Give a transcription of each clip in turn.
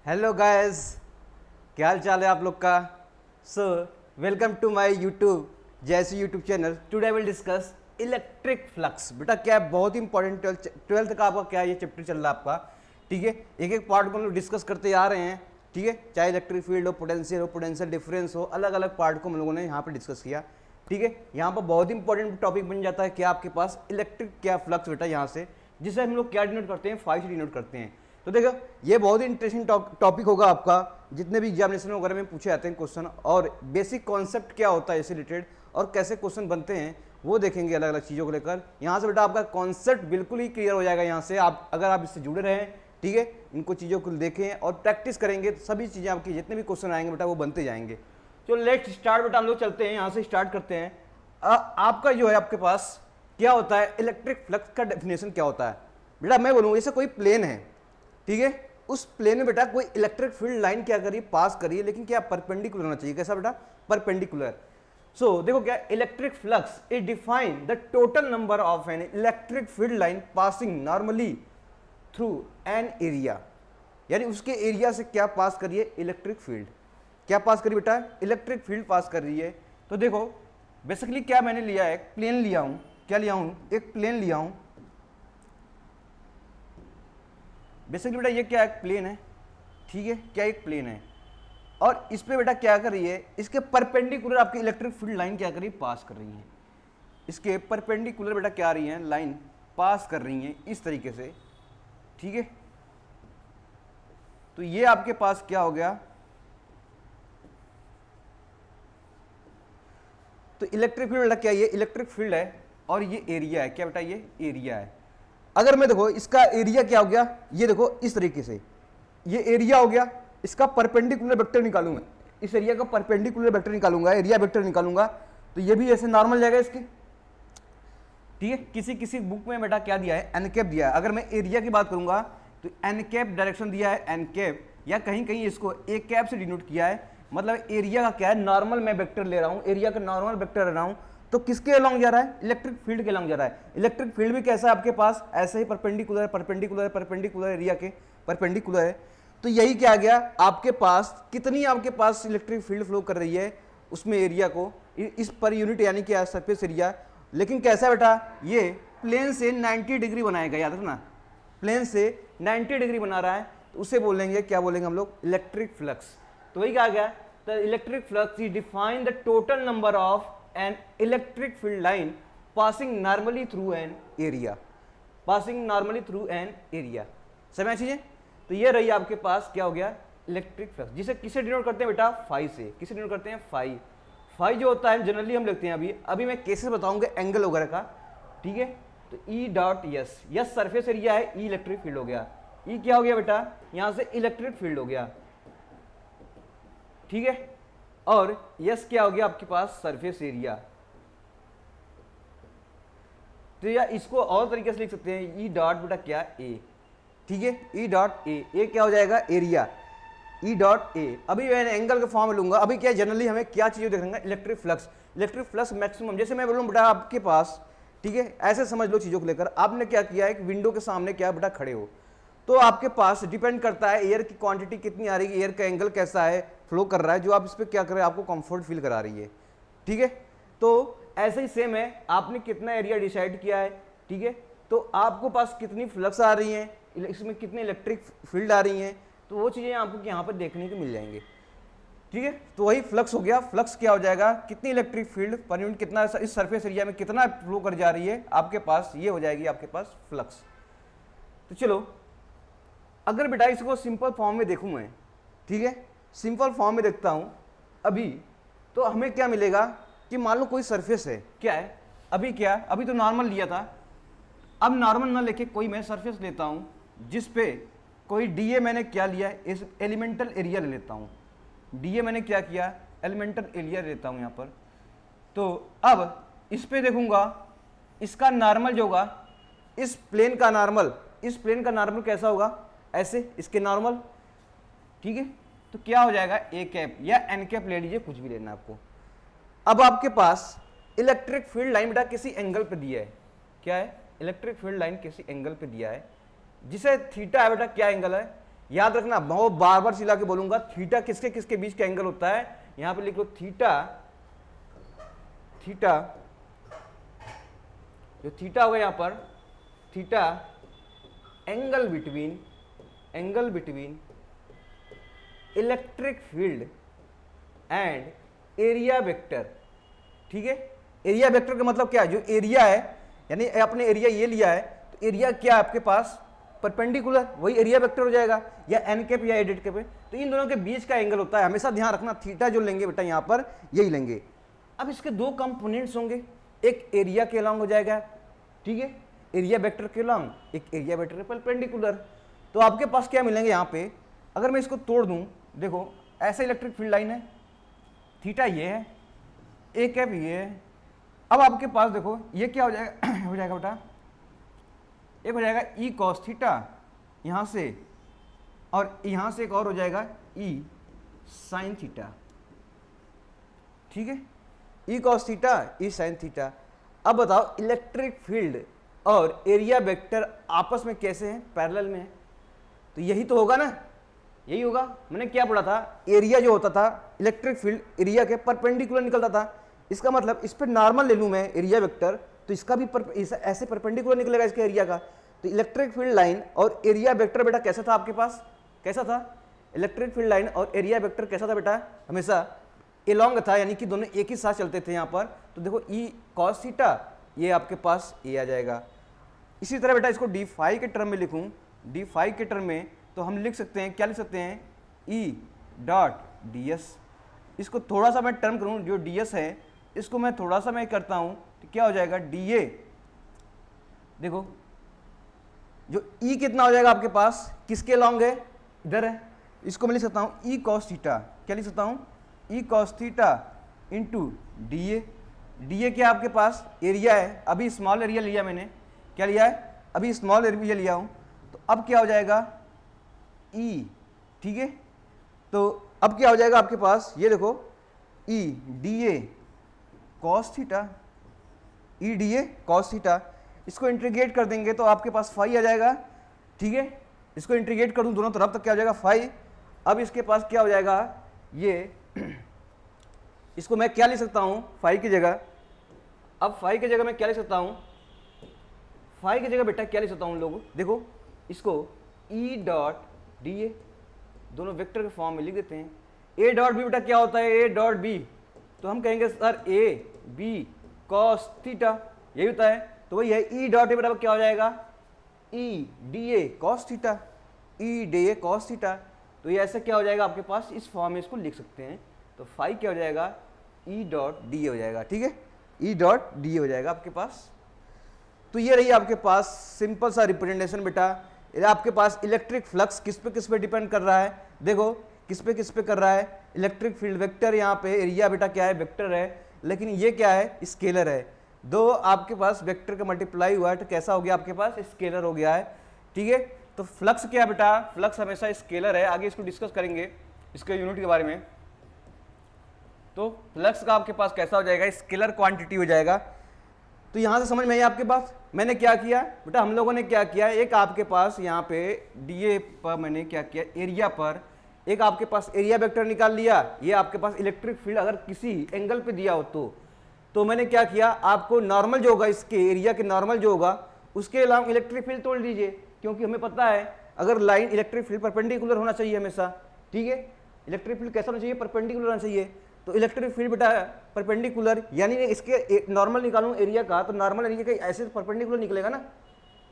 Hello guys, क्या हाल चाल है आप लोग का। So welcome to my YouTube जैसी YouTube channel. Today will discuss electric flux. बेटा क्या है, बहुत ही इंपॉर्टेंट ट्वेल्थ का आपका क्या है, ये चैप्टर चल रहा है आपका। ठीक है, एक एक पार्ट को हम लोग डिस्कस करते आ रहे हैं। ठीक है, चाहे इलेक्ट्रिक फील्ड हो, पोटेंशियल डिफरेंस हो, अलग अलग पार्ट को हम लोगों ने यहाँ पर डिस्कस किया। ठीक है, यहाँ पर बहुत ही इंपॉर्टेंट टॉपिक बन जाता है क्या आपके पास, इलेक्ट्रिक क्या फ्लक्स बेटा यहाँ से, जिसे हम लोग क्या डिनोट करते हैं, फाइव से डिनोट करते हैं। तो देखो ये बहुत ही इंटरेस्टिंग टॉपिक होगा आपका, जितने भी एग्जामिनेशन वगैरह में पूछे जाते हैं क्वेश्चन, और बेसिक कॉन्सेप्ट क्या होता है इससे रिलेटेड और कैसे क्वेश्चन बनते हैं वो देखेंगे अलग अलग चीज़ों को लेकर। यहाँ से बेटा आपका कॉन्सेप्ट बिल्कुल ही क्लियर हो जाएगा यहाँ से, आप अगर आप इससे जुड़े रहें। ठीक है, इनको चीज़ों को देखें और प्रैक्टिस करेंगे तो सभी चीज़ें आपकी जितने भी क्वेश्चन आएंगे बेटा वो बनते जाएंगे। तो लेट्स स्टार्ट बेटा, हम लोग चलते हैं यहाँ से, स्टार्ट करते हैं। आपका जो है आपके पास क्या होता है, इलेक्ट्रिक फ्लक्स का डेफिनेशन क्या होता है बेटा। मैं बोलूँगा जैसे कोई प्लेन है, ठीक है, उस प्लेन में बेटा कोई इलेक्ट्रिक फील्ड लाइन क्या करिए, पास करिए, लेकिन क्या परपेंडिकुलर होना चाहिए। कैसा बेटा, परपेंडिकुलर। सो देखो क्या, electric flux is define the total number of an electric field line passing normally through an area, यानी उसके एरिया से क्या पास करिए, इलेक्ट्रिक फील्ड। क्या पास करिए बेटा, इलेक्ट्रिक फील्ड पास कर रही है। तो देखो बेसिकली क्या मैंने लिया है, एक प्लेन लिया हूं। क्या लिया हूं, एक प्लेन लिया हूं। बेसिकली बेटा ये क्या एक प्लेन है, ठीक है, क्या एक प्लेन है, और इस पे बेटा क्या कर रही है, इसके परपेंडिकुलर आपकी इलेक्ट्रिक फील्ड लाइन क्या कर रही है, पास कर रही है। इसके परपेंडिकुलर बेटा क्या आ रही है, लाइन पास कर रही है इस तरीके से। ठीक है, तो ये आपके पास क्या हो गया, तो इलेक्ट्रिक फील्ड बेटा क्या, ये इलेक्ट्रिक फील्ड है और ये एरिया है। क्या बेटा, ये एरिया है। अगर मैं देखो इसका एरिया क्या हो गया, ये देखो इस तरीके से, ये एरिया हो गया, इसका परपेंडिकुलर वेक्टर निकालूंगा, इस एरिया का परपेंडिकुलर वेक्टर निकालूंगा, एरिया वेक्टर निकालूंगा, तो ये भी ऐसे नॉर्मल जाएगा इसके। ठीक है, किसी किसी बुक में बेटा क्या दिया है, एन कैप दिया है। अगर मैं एरिया की बात करूंगा तो एन कैप डायरेक्शन दिया है, एन कैप, या कहीं कहीं इसको ए कैप से डिनोट किया है। मतलब एरिया का क्या है, नॉर्मल मैं वेक्टर ले रहा हूं, एरिया का नॉर्मल वेक्टर ले रहा हूं, तो किसके अलोंग जा रहा है, इलेक्ट्रिक फील्ड के अलोंग जा रहा है। इलेक्ट्रिक फील्ड भी कैसा है आपके पास, ऐसे ही परपेंडिकुलर परपेंडिकुलर परपेंडिकुलर एरिया के परपेंडिकुलर है। तो यही क्या आ गया आपके पास, कितनी आपके पास इलेक्ट्रिक फील्ड फ्लो कर रही है उसमें एरिया को, इस पर यूनिट यानी कि सरफेस एरिया। लेकिन कैसा बेटा, ये प्लेन से 90 डिग्री बनाएगा, याद रखना, प्लेन से 90 डिग्री बना रहा है, तो उसे बोलेंगे, क्या बोलेंगे हम लोग, इलेक्ट्रिक फ्लक्स। तो वही क्या आ गया, the electric flux is define the total number of an electric field line passing normally through an area, passing normally through an area। समझ चीजें। तो ये रही आपके पास क्या हो गया, इलेक्ट्रिक फ्लक्स, जिसे किसे डिनोट करते हैं बेटा, फाई से। किसे डिनोट करते हैं, फाई। फाई जो होता है जनरली हम लिखते हैं, अभी मैं केसेस बताऊंगा एंगल वगैरह का। ठीक है, तो E dot yes, yes surface area है, ई इलेक्ट्रिक फील्ड हो गया, ई क्या हो गया बेटा, यहां से इलेक्ट्रिक फील्ड हो गया। ठीक है, और यस क्या हो गया आपके पास, सरफेस एरिया। तो या इसको और तरीके से लिख सकते हैं, ई डॉट बेटा क्या, ए। ठीक है, ई डॉट ए क्या हो जाएगा, एरिया, ई डॉट ए। अभी मैं एंगल के फॉर्म में लूंगा। अभी क्या जनरली हमें क्या चीजें देखेंगे, electric flux. Electric flux maximum, जैसे मैं बोलूँ बेटा आपके पास, ठीक है, ऐसे समझ लो चीजों को लेकर, आपने क्या किया, एक विंडो के सामने क्या बेटा खड़े हो, तो आपके पास डिपेंड करता है एयर की क्वांटिटी कितनी आ रही है, एयर का एंगल कैसा है, फ्लो कर रहा है, जो आप इस पर क्या कर रहे हैं, आपको कंफर्ट फील करा रही है। ठीक है, तो ऐसे ही सेम है, आपने कितना एरिया डिसाइड किया है। ठीक है, तो आपको पास कितनी फ्लक्स आ रही है, इसमें कितनी इलेक्ट्रिक फील्ड आ रही है, तो वो चीज़ें आपको यहाँ पर देखने को मिल जाएंगे। ठीक है, तो वही फ्लक्स हो गया। फ्लक्स क्या हो जाएगा, कितनी इलेक्ट्रिक फील्ड पर यूनिट, कितना इस सरफेस एरिया में कितना फ्लो कर जा रही है आपके पास, ये हो जाएगी आपके पास फ्लक्स। तो चलो अगर बेटा इसको सिंपल फॉर्म में देखूं मैं, ठीक है, सिंपल फॉर्म में देखता हूं अभी, तो हमें क्या मिलेगा कि मान लो कोई सरफेस है, क्या है, अभी तो नॉर्मल लिया था, अब नॉर्मल ना लेके कोई मैं सरफेस लेता हूं जिस पे कोई डीए मैंने क्या लिया है, इस एलिमेंटल एरिया ले लेता हूं। डीए मैंने क्या किया, एलिमेंटल एरिया लेता हूं यहां पर। तो अब इस पे देखूंगा, इसका नॉर्मल जो होगा, इस प्लेन का नॉर्मल कैसा होगा, ऐसे इसके नॉर्मल। ठीक है, तो क्या हो जाएगा, ए कैप या एन कैप ले लीजिए, कुछ भी लेना आपको। अब आपके पास इलेक्ट्रिक फील्ड लाइन बेटा किसी एंगल पे दिया है, क्या है, इलेक्ट्रिक फील्ड लाइन किसी एंगल पे दिया है, जिसे थीटा है बेटा, क्या एंगल है, याद रखना, बहुत बार बार चिल्ला के बोलूंगा, थीटा किसके किसके बीच का एंगल होता है, यहां पे लिख लो थीटा, थीटा जो थीटा होगा यहां पर, theta angle between electric field and area vector. ठीक है, एरिया वेक्टर का मतलब क्या है, जो एरिया है, यानी आपने एरिया ये लिया है, तो एरिया क्या है आपके पास, परपेंडिकुलर, वही एरिया वेक्टर हो जाएगा, या एन कैप या एडिट कैप है, तो इन दोनों के बीच का एंगल होता है, हमेशा ध्यान रखना, थीटा जो लेंगे बेटा यहां पर यही लेंगे। अब इसके दो कंपोनेंट्स होंगे, एक एरिया के अलॉन्ग हो जाएगा, ठीक है, एरिया वेक्टर के अलॉन्ग, एक एरिया वेक्टर के परपेंडिकुलर। तो आपके पास क्या मिलेंगे यहाँ पे, अगर मैं इसको तोड़ दूं, देखो ऐसा इलेक्ट्रिक फील्ड लाइन है, थीटा ये है, ए कैप ये है। अब आपके पास देखो ये क्या हो जाएगा हो जाएगा बेटा, एक हो जाएगा ई कॉस थीटा यहाँ से, और यहाँ से एक और हो जाएगा ई साइन थीटा। ठीक है, ई कॉस थीटा, ई साइन थीटा। अब बताओ इलेक्ट्रिक फील्ड और एरिया वेक्टर आपस में कैसे हैं, पैरेलल में है, तो यही तो होगा ना, यही होगा। मैंने क्या पढ़ा था, एरिया जो होता था इलेक्ट्रिक फील्ड एरिया के परपेंडिकुलर निकलता था, इसका मतलब इस पर नॉर्मल ले लूँ मैं एरिया वेक्टर, तो इसका भी ऐसे परपेंडिकुलर निकलेगा इसका एरिया का। तो इलेक्ट्रिक फील्ड लाइन और एरिया वेक्टर बेटा कैसा था आपके पास, कैसा था, इलेक्ट्रिक फील्ड लाइन और एरिया वेक्टर कैसा था बेटा, हमेशा एलॉन्ग था, यानी कि दोनों एक ही साथ चलते थे यहाँ पर। तो देखो ई कॉस थीटा, ये आपके पास ए आ जाएगा। इसी तरह बेटा इसको डी फाई के टर्म में लिखूँ, डी फाई के टर्म में तो हम लिख सकते हैं, क्या लिख सकते हैं, ई डॉट डी एस। इसको थोड़ा सा मैं टर्म करूँ, जो डी एस है इसको मैं थोड़ा सा मैं करता हूँ, तो क्या हो जाएगा डी ए, देखो जो ई कितना हो जाएगा आपके पास, किसके लॉन्ग है, इधर है, इसको मैं लिख सकता हूँ ई कॉस थीटा, क्या लिख सकता हूँ, E cos theta into D A. D A क्या आपके पास एरिया है, अभी स्मॉल एरिया लिया मैंने, क्या लिया है, अभी स्मॉल एरिया लिया हूँ, तो अब क्या हो जाएगा ई, ठीक है, तो अब क्या हो जाएगा आपके पास, ये देखो ई D A cos theta, E D A cos theta, इसको इंटीग्रेट कर देंगे तो आपके पास फाई आ जाएगा। ठीक है, इसको इंटीग्रेट कर दूं दोनों तरफ तो क्या हो जाएगा फाई। अब इसके पास क्या हो जाएगा, ये इसको मैं क्या लिख सकता हूं फाई की जगह, अब फाई की जगह मैं क्या लिख सकता हूं, फाई की जगह बेटा क्या लिख सकता हूं लोग, देखो इसको ई डॉट डी ए, दोनों वेक्टर के फॉर्म में लिख देते हैं। ए डॉट बी बेटा क्या होता है, ए डॉट बी, तो हम कहेंगे sir A B cos theta, यही होता है, तो वही है ई डॉट ए बराबर क्या हो जाएगा, ई D A cos theta, E D A cos theta. तो ये ऐसा क्या हो जाएगा आपके पास, इस फॉर्म में इसको लिख सकते हैं, तो फाई क्या हो जाएगा, ई डॉट डी ए हो जाएगा। ठीक है, ई डॉट डी ए हो जाएगा आपके पास। तो ये रही आपके पास सिंपल सा रिप्रेजेंटेशन बेटा। आपके पास इलेक्ट्रिक फ्लक्स किस पे डिपेंड कर रहा है, देखो किस पे कर रहा है, इलेक्ट्रिक फील्ड वेक्टर, यहाँ पे एरिया बेटा क्या है, वेक्टर है, लेकिन ये क्या है, स्केलर है। दो आपके पास वेक्टर का मल्टीप्लाई हुआ है तो कैसा हो गया आपके पास, स्केलर हो गया है। ठीक है, तो फ्लक्स क्या बेटा, फ्लक्स हमेशा स्केलर है, आगे इसको डिस्कस करेंगे इसके यूनिट के बारे में। तो फ्लक्स का आपके पास कैसा हो जाएगा, स्केलर क्वांटिटी हो जाएगा। तो यहां से समझ में आई आपके पास, मैंने क्या किया बेटा, हम लोगों ने क्या किया, एक आपके पास यहाँ पे डीए पर मैंने क्या किया, एरिया पर एक आपके पास एरिया वेक्टर निकाल लिया। ये आपके पास इलेक्ट्रिक फील्ड अगर किसी एंगल पे दिया हो तो मैंने क्या किया, आपको नॉर्मल जो होगा, इसके एरिया के नॉर्मल जो होगा उसके अलावा इलेक्ट्रिक फील्ड तोड़ दीजिए, क्योंकि हमें पता है अगर लाइन इलेक्ट्रिक फील्ड परपेंडिकुलर होना चाहिए हमेशा। ठीक है, इलेक्ट्रिक फील्ड कैसा होना चाहिए, परपेंडिकुलर होना चाहिए। तो इलेक्ट्रिक फील्ड बेटा परपेंडिकुलर, यानी इसके नॉर्मल निकालूं एरिया का, तो नॉर्मल एरिया का ऐसे परपेंडिकुलर निकलेगा ना,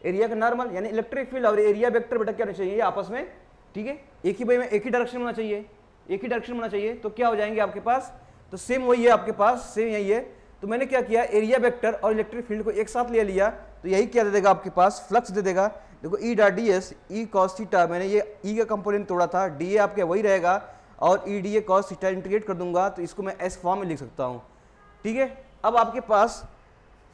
एरिया का नॉर्मल, यानी इलेक्ट्रिक फील्ड और एरिया वेक्टर बेटा क्या होना चाहिए आपस में, ठीक है, एक ही भाई में एक ही डायरेक्शन होना चाहिए, एक ही डायरेक्शन होना चाहिए। तो क्या हो जाएंगे आपके पास, तो सेम वही है आपके पास, सेम यही है। तो मैंने क्या किया, एरिया वेक्टर और इलेक्ट्रिक फील्ड को एक साथ ले लिया, तो यही क्या दे देगा आपके पास, फ्लक्स दे देगा। देखो ई dot D S, E cos theta, मैंने ये ई का कंपोनेंट तोड़ा था, डी ए आपके वही रहेगा, और ई D A cos theta integrate कर दूंगा तो इसको मैं एस फॉर्म में लिख सकता हूँ। ठीक है, अब आपके पास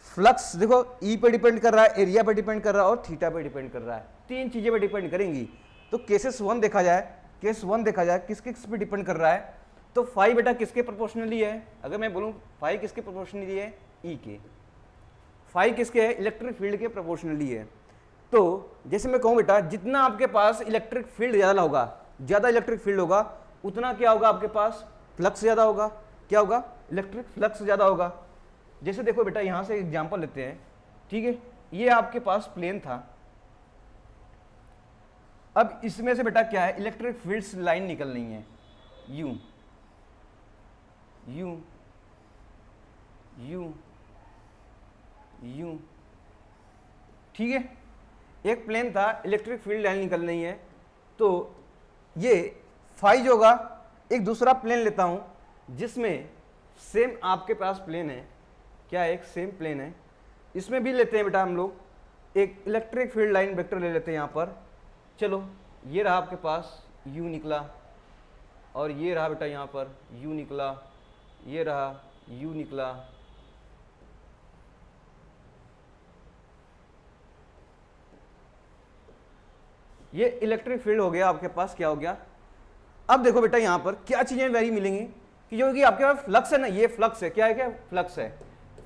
फ्लक्स देखो ई पे डिपेंड कर रहा है, एरिया पे डिपेंड कर रहा है और थीटा पे डिपेंड कर रहा है, तीन चीजें पे डिपेंड करेंगी। तो केसेस वन देखा जाए, केस वन देखा जाए किस पे डिपेंड कर रहा है, तो फाई बेटा किसके प्रोपोर्शनली है, अगर मैं बोलूँ फाई किसके प्रोपोर्शनली है, ई के, फाई किसके है, इलेक्ट्रिक फील्ड के प्रोपोर्शनली है। तो जैसे मैं कहूँ बेटा, जितना आपके पास इलेक्ट्रिक फील्ड ज़्यादा होगा, ज़्यादा इलेक्ट्रिक फील्ड होगा, उतना क्या होगा आपके पास, फ्लक्स ज़्यादा होगा। क्या होगा, इलेक्ट्रिक फ्लक्स ज़्यादा होगा। जैसे देखो बेटा, यहाँ से एग्जांपल लेते हैं, ठीक है, ये आपके पास प्लेन था, अब इसमें से बेटा क्या है, इलेक्ट्रिक फील्ड्स लाइन निकल रही है, यूं यूं यूं यूं, ठीक है, एक प्लेन था, इलेक्ट्रिक फील्ड लाइन निकल रही है, तो ये फाई जो होगा, एक दूसरा प्लेन लेता हूं जिसमें सेम आपके पास प्लेन है, क्या है, एक सेम प्लेन है, इसमें भी लेते हैं बेटा हम लोग, एक इलेक्ट्रिक फील्ड लाइन वेक्टर ले लेते हैं यहाँ पर। चलो, ये रहा आपके पास यू निकला, और ये रहा बेटा यहाँ पर यू निकला, ये रहा यू निकला, ये इलेक्ट्रिक फील्ड हो गया आपके पास, क्या हो गया। अब देखो बेटा यहाँ पर क्या चीजें वेरी मिलेंगी कि जो कि आपके पास फ्लक्स है ना, ये फ्लक्स है, क्या है, क्या फ्लक्स है।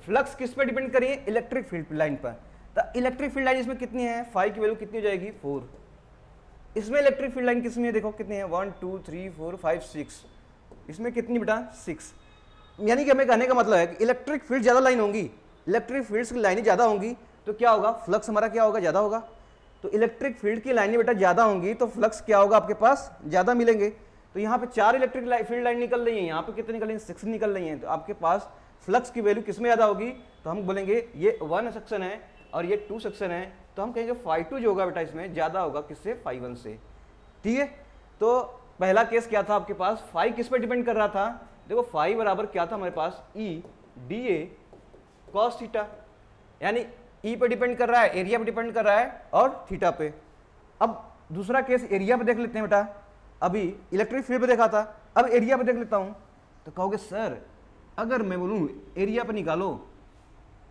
फ्लक्स किस पे डिपेंड करिए, इलेक्ट्रिक फील्ड लाइन पर। तो इलेक्ट्रिक फील्ड लाइन इसमें कितनी है, फाई की वैल्यू कितनी हो जाएगी, 4। इसमें इलेक्ट्रिक फील्ड लाइन किसमें है, देखो कितनी है, 1 2 3 4 5 6, इसमें कितनी बेटा, 6। यानी कि हमें कहने का मतलब है कि इलेक्ट्रिक फील्ड ज़्यादा लाइन होंगी, इलेक्ट्रिक फील्ड्स की लाइनें ज़्यादा होंगी, तो क्या होगा, फ्लक्स हमारा क्या होगा, ज़्यादा होगा। तो इलेक्ट्रिक फील्ड की लाइनें बेटा ज़्यादा होंगी तो फ्लक्स क्या होगा आपके पास, ज़्यादा मिलेंगे। तो यहाँ पे 4 इलेक्ट्रिक फील्ड लाइन निकल रही है, यहाँ पे कितने निकल रही है, 6 निकल रही हैं, तो आपके पास फ्लक्स की वैल्यू किस में ज़्यादा होगी, तो हम बोलेंगे ये 1 सेक्शन है और ये 2 सेक्शन है, तो हम कहेंगे फाई 2 जो होगा बेटा इसमें ज़्यादा होगा किससे, फाई 1 से, ठीक है। तो पहला केस क्या था आपके पास, फाई किस पे डिपेंड कर रहा था, देखो फाई बराबर क्या था हमारे पास, E D A cos theta, यानी ई पे डिपेंड कर रहा है, एरिया पे डिपेंड कर रहा है और थीटा पे। अब दूसरा केस एरिया पे देख लेते हैं बेटा, अभी इलेक्ट्रिक फील्ड पे देखा था, अब एरिया पे देख लेता हूं। तो कहोगे सर अगर मैं बोलूं एरिया पे निकालो,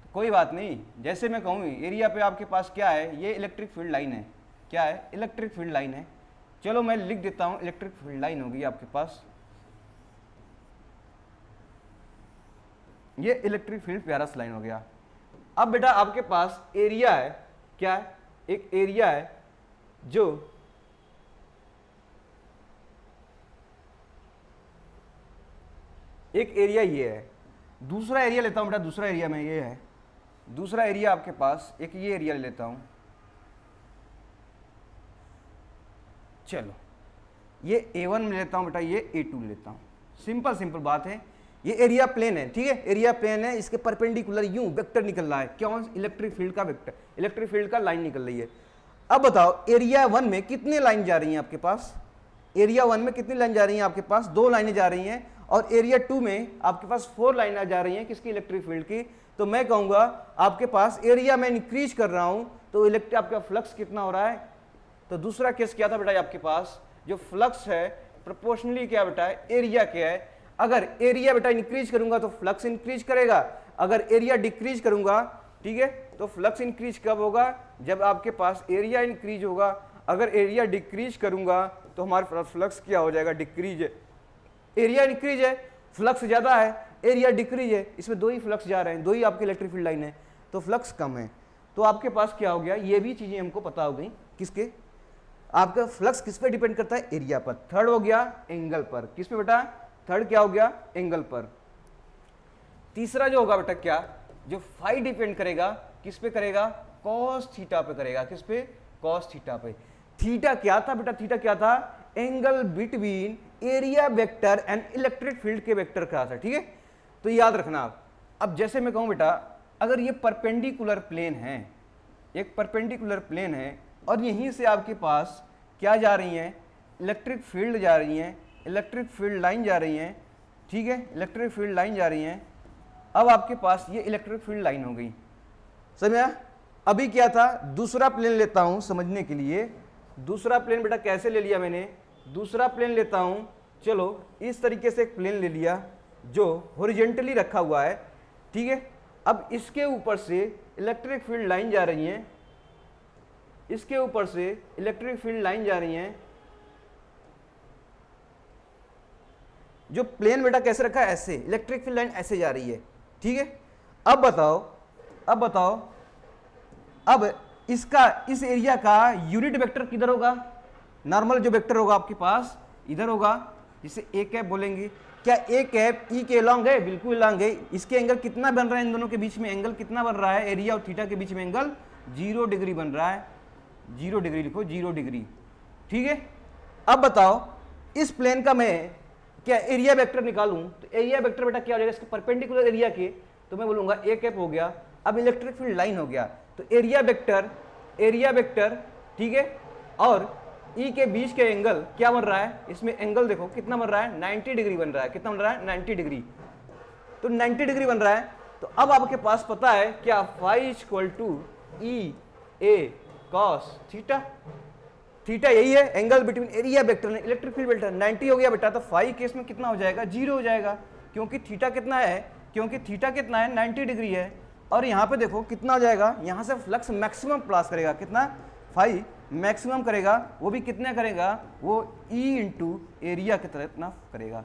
तो कोई बात नहीं, जैसे मैं कहूँ एरिया पे आपके पास क्या है, ये इलेक्ट्रिक फील्ड लाइन है, क्या है, इलेक्ट्रिक फील्ड लाइन है। चलो मैं लिख देता हूं, इलेक्ट्रिक फील्ड लाइन होगी आपके पास, ये इलेक्ट्रिक फील्ड प्यारा सा लाइन हो गया। अब बेटा आपके पास एरिया है, क्या है, एक एरिया है जो एक एरिया ये है, दूसरा एरिया लेता हूं बेटा, दूसरा एरिया में ये है, दूसरा एरिया आपके पास एक ये एरिया ले लेता हूं। चलो ये A1 में लेता हूं बेटा, ये A2 लेता हूं, सिंपल सिंपल बात है। ये एरिया प्लेन है, ठीक है, एरिया प्लेन है, इसके परपेंडिकुलर यूं वेक्टर निकल रहा है, क्यों, इलेक्ट्रिक फील्ड का वेक्टर, इलेक्ट्रिक फील्ड का लाइन निकल रही है। अब बताओ एरिया 1 में कितनी लाइन जा रही हैं आपके पास, एरिया 1 में कितनी लाइन जा रही हैं आपके पास, 2 लाइनें जा रही हैं, और एरिया 2 में आपके पास 4 लाइनें जा रही हैं, किसकी, इलेक्ट्रिक फील्ड की। तो मैं कहूंगा आपके पास एरिया में इंक्रीज कर रहा हूं तो इलेक्ट्रिक आपका फ्लक्स कितना हो रहा है। तो दूसरा केस क्या था बेटा आपके पास, जो फ्लक्स है प्रोपोर्शनली क्या बेटा है, एरिया क्या है। अगर एरिया बेटा इंक्रीज करूंगा तो फ्लक्स इंक्रीज करेगा, अगर एरिया डिक्रीज करूंगा, ठीक है, तो फ्लक्स इंक्रीज कब होगा, जब आपके पास एरिया इंक्रीज होगा। अगर एरिया डिक्रीज करूंगा तो हमारे फ्लक्स क्या हो जाएगा, डिक्रीज है। एरिया इंक्रीज है, फ्लक्स ज्यादा है, एरिया डिक्रीज है, इसमें 2 ही फ्लक्स जा रहे हैं, 2 ही आपकी इलेक्ट्रिक फील्ड लाइन है, तो फ्लक्स कम है। तो आपके पास क्या हो गया, ये भी चीजें हमको पता हो गई, किसके, आपका फ्लक्स किस पे डिपेंड करता है, एरिया पर। थर्ड हो गया एंगल पर, किस पे बेटा, थर्ड क्या हो गया, एंगल पर। तीसरा जो होगा बेटा क्या, जो फाई डिपेंड करेगा किस पे करेगा, कॉस थीटा पे करेगा, किस पे, कॉस थीटा पे। थीटा क्या था बेटा, थीटा क्या था, angle between area vector and electric field के वेक्टर का था, ठीक है। तो याद रखना आप। अब जैसे मैं कहूं बेटा, अगर ये परपेंडिकुलर प्लेन है, एक परपेंडिकुलर प्लेन है, और यहीं से आपके पास क्या जा रही हैं, इलेक्ट्रिक फील्ड जा रही हैं, इलेक्ट्रिक फील्ड लाइन जा रही हैं, ठीक है, इलेक्ट्रिक फील्ड लाइन जा रही हैं। अब आपके पास ये इलेक्ट्रिक फील्ड लाइन हो गई, समझा। अभी क्या था, दूसरा प्लेन लेता हूं समझने के लिए। दूसरा प्लेन बेटा कैसे ले लिया मैंने, दूसरा प्लेन लेता हूं, चलो इस तरीके से एक प्लेन ले लिया जो हॉरिजॉन्टली रखा हुआ है, ठीक है। अब इसके ऊपर से इलेक्ट्रिक फील्ड लाइन जा रही है, इसके ऊपर से इलेक्ट्रिक फील्ड लाइन जा रही है। जो प्लेन बेटा कैसे रखा है, ऐसे, इलेक्ट्रिक फील्ड लाइन ऐसे जा रही है, ठीक है। अब बताओ अब इसका इस एरिया का यूनिट वेक्टर किधर होगा, नॉर्मल जो वेक्टर होगा आपके पास इधर होगा, जिसे ए कैप बोलेंगे। क्या ए कैप ई के लॉन्ग है, बिल्कुल लॉन्ग है। इसके एंगल कितना बन रहा है, इन दोनों के बीच में एंगल कितना बन रहा है, एरिया और थीटा के बीच में एंगल 0 डिग्री बन रहा है, 0 डिग्री लिखो, 0 डिग्री, ठीक है। अब बताओ इस प्लेन का मैं क्या एरिया वेक्टर निकालूं, तो एरिया वेक्टर बेटा क्या हो जाएगा, इसके परपेंडिकुलर एरिया के, तो मैं बोलूंगा ए कैप हो गया। अब इलेक्ट्रिक फील्ड लाइन हो गया, तो एरिया वेक्टर, ठीक है, और ई के बीच के एंगल क्या बन रहा है, इसमें एंगल देखो कितना बन रहा है, 90 डिग्री बन रहा है। कितना बन रहा है, 90 डिग्री। तो 90 डिग्री बन रहा है। तो अब आपके पास पता है क्या, phi equal to E A cos theta. Theta यही है angle between area vector and electric field vector. 90 हो गया बेटा, तो फाई केस में कितना हो जाएगा, 0 हो जाएगा, क्योंकि थीटा कितना है, 90 डिग्री है। और यहाँ पे देखो कितना हो जाएगा, यहाँ से फ्लक्स मैक्सिमम पास करेगा, कितना, फाई मैक्सिमम करेगा, वो भी कितना करेगा, वो ई इंटू एरिया की तरह इतना करेगा।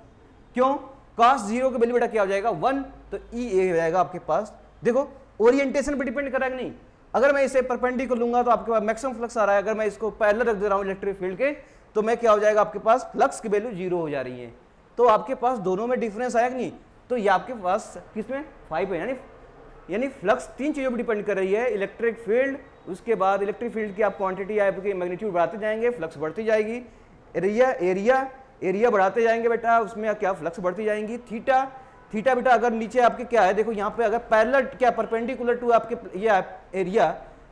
क्यों, कॉस 0 का वैल्यू बेटा क्या हो जाएगा, 1, तो ई ए हो जाएगा आपके पास। देखो ओरिएंटेशन पे डिपेंड कर रहा है कि नहीं। अगर मैं इसे परपेंडिकुलर लूंगा तो आपके पास मैक्सिमम फ्लक्स आ रहा है, अगर मैं इसको पैरेलल रख दे रहा हूँ इलेक्ट्रिक फील्ड के, तो मैं क्या हो जाएगा, आपके पास फ्लक्स की वैल्यू 0 हो जा रही है। तो आपके पास दोनों में डिफरेंस आया कि नहीं। तो ये आपके पास किसमें, 5 है, यानी फ्लक्स 3 चीज़ों पर डिपेंड कर रही है, इलेक्ट्रिक फील्ड, उसके बाद इलेक्ट्रिक फील्ड की आप क्वांटिटी आपकी मैग्नीट्यूड बढ़ाते जाएंगे, फ्लक्स बढ़ती जाएगी, एरिया बढ़ाते जाएंगे बेटा, उसमें क्या फ्लक्स बढ़ती जाएंगी, थीटा बेटा अगर नीचे आपके क्या है, देखो यहाँ पे अगर पैरेलल क्या परपेंडिकुलर टू आपके ये एरिया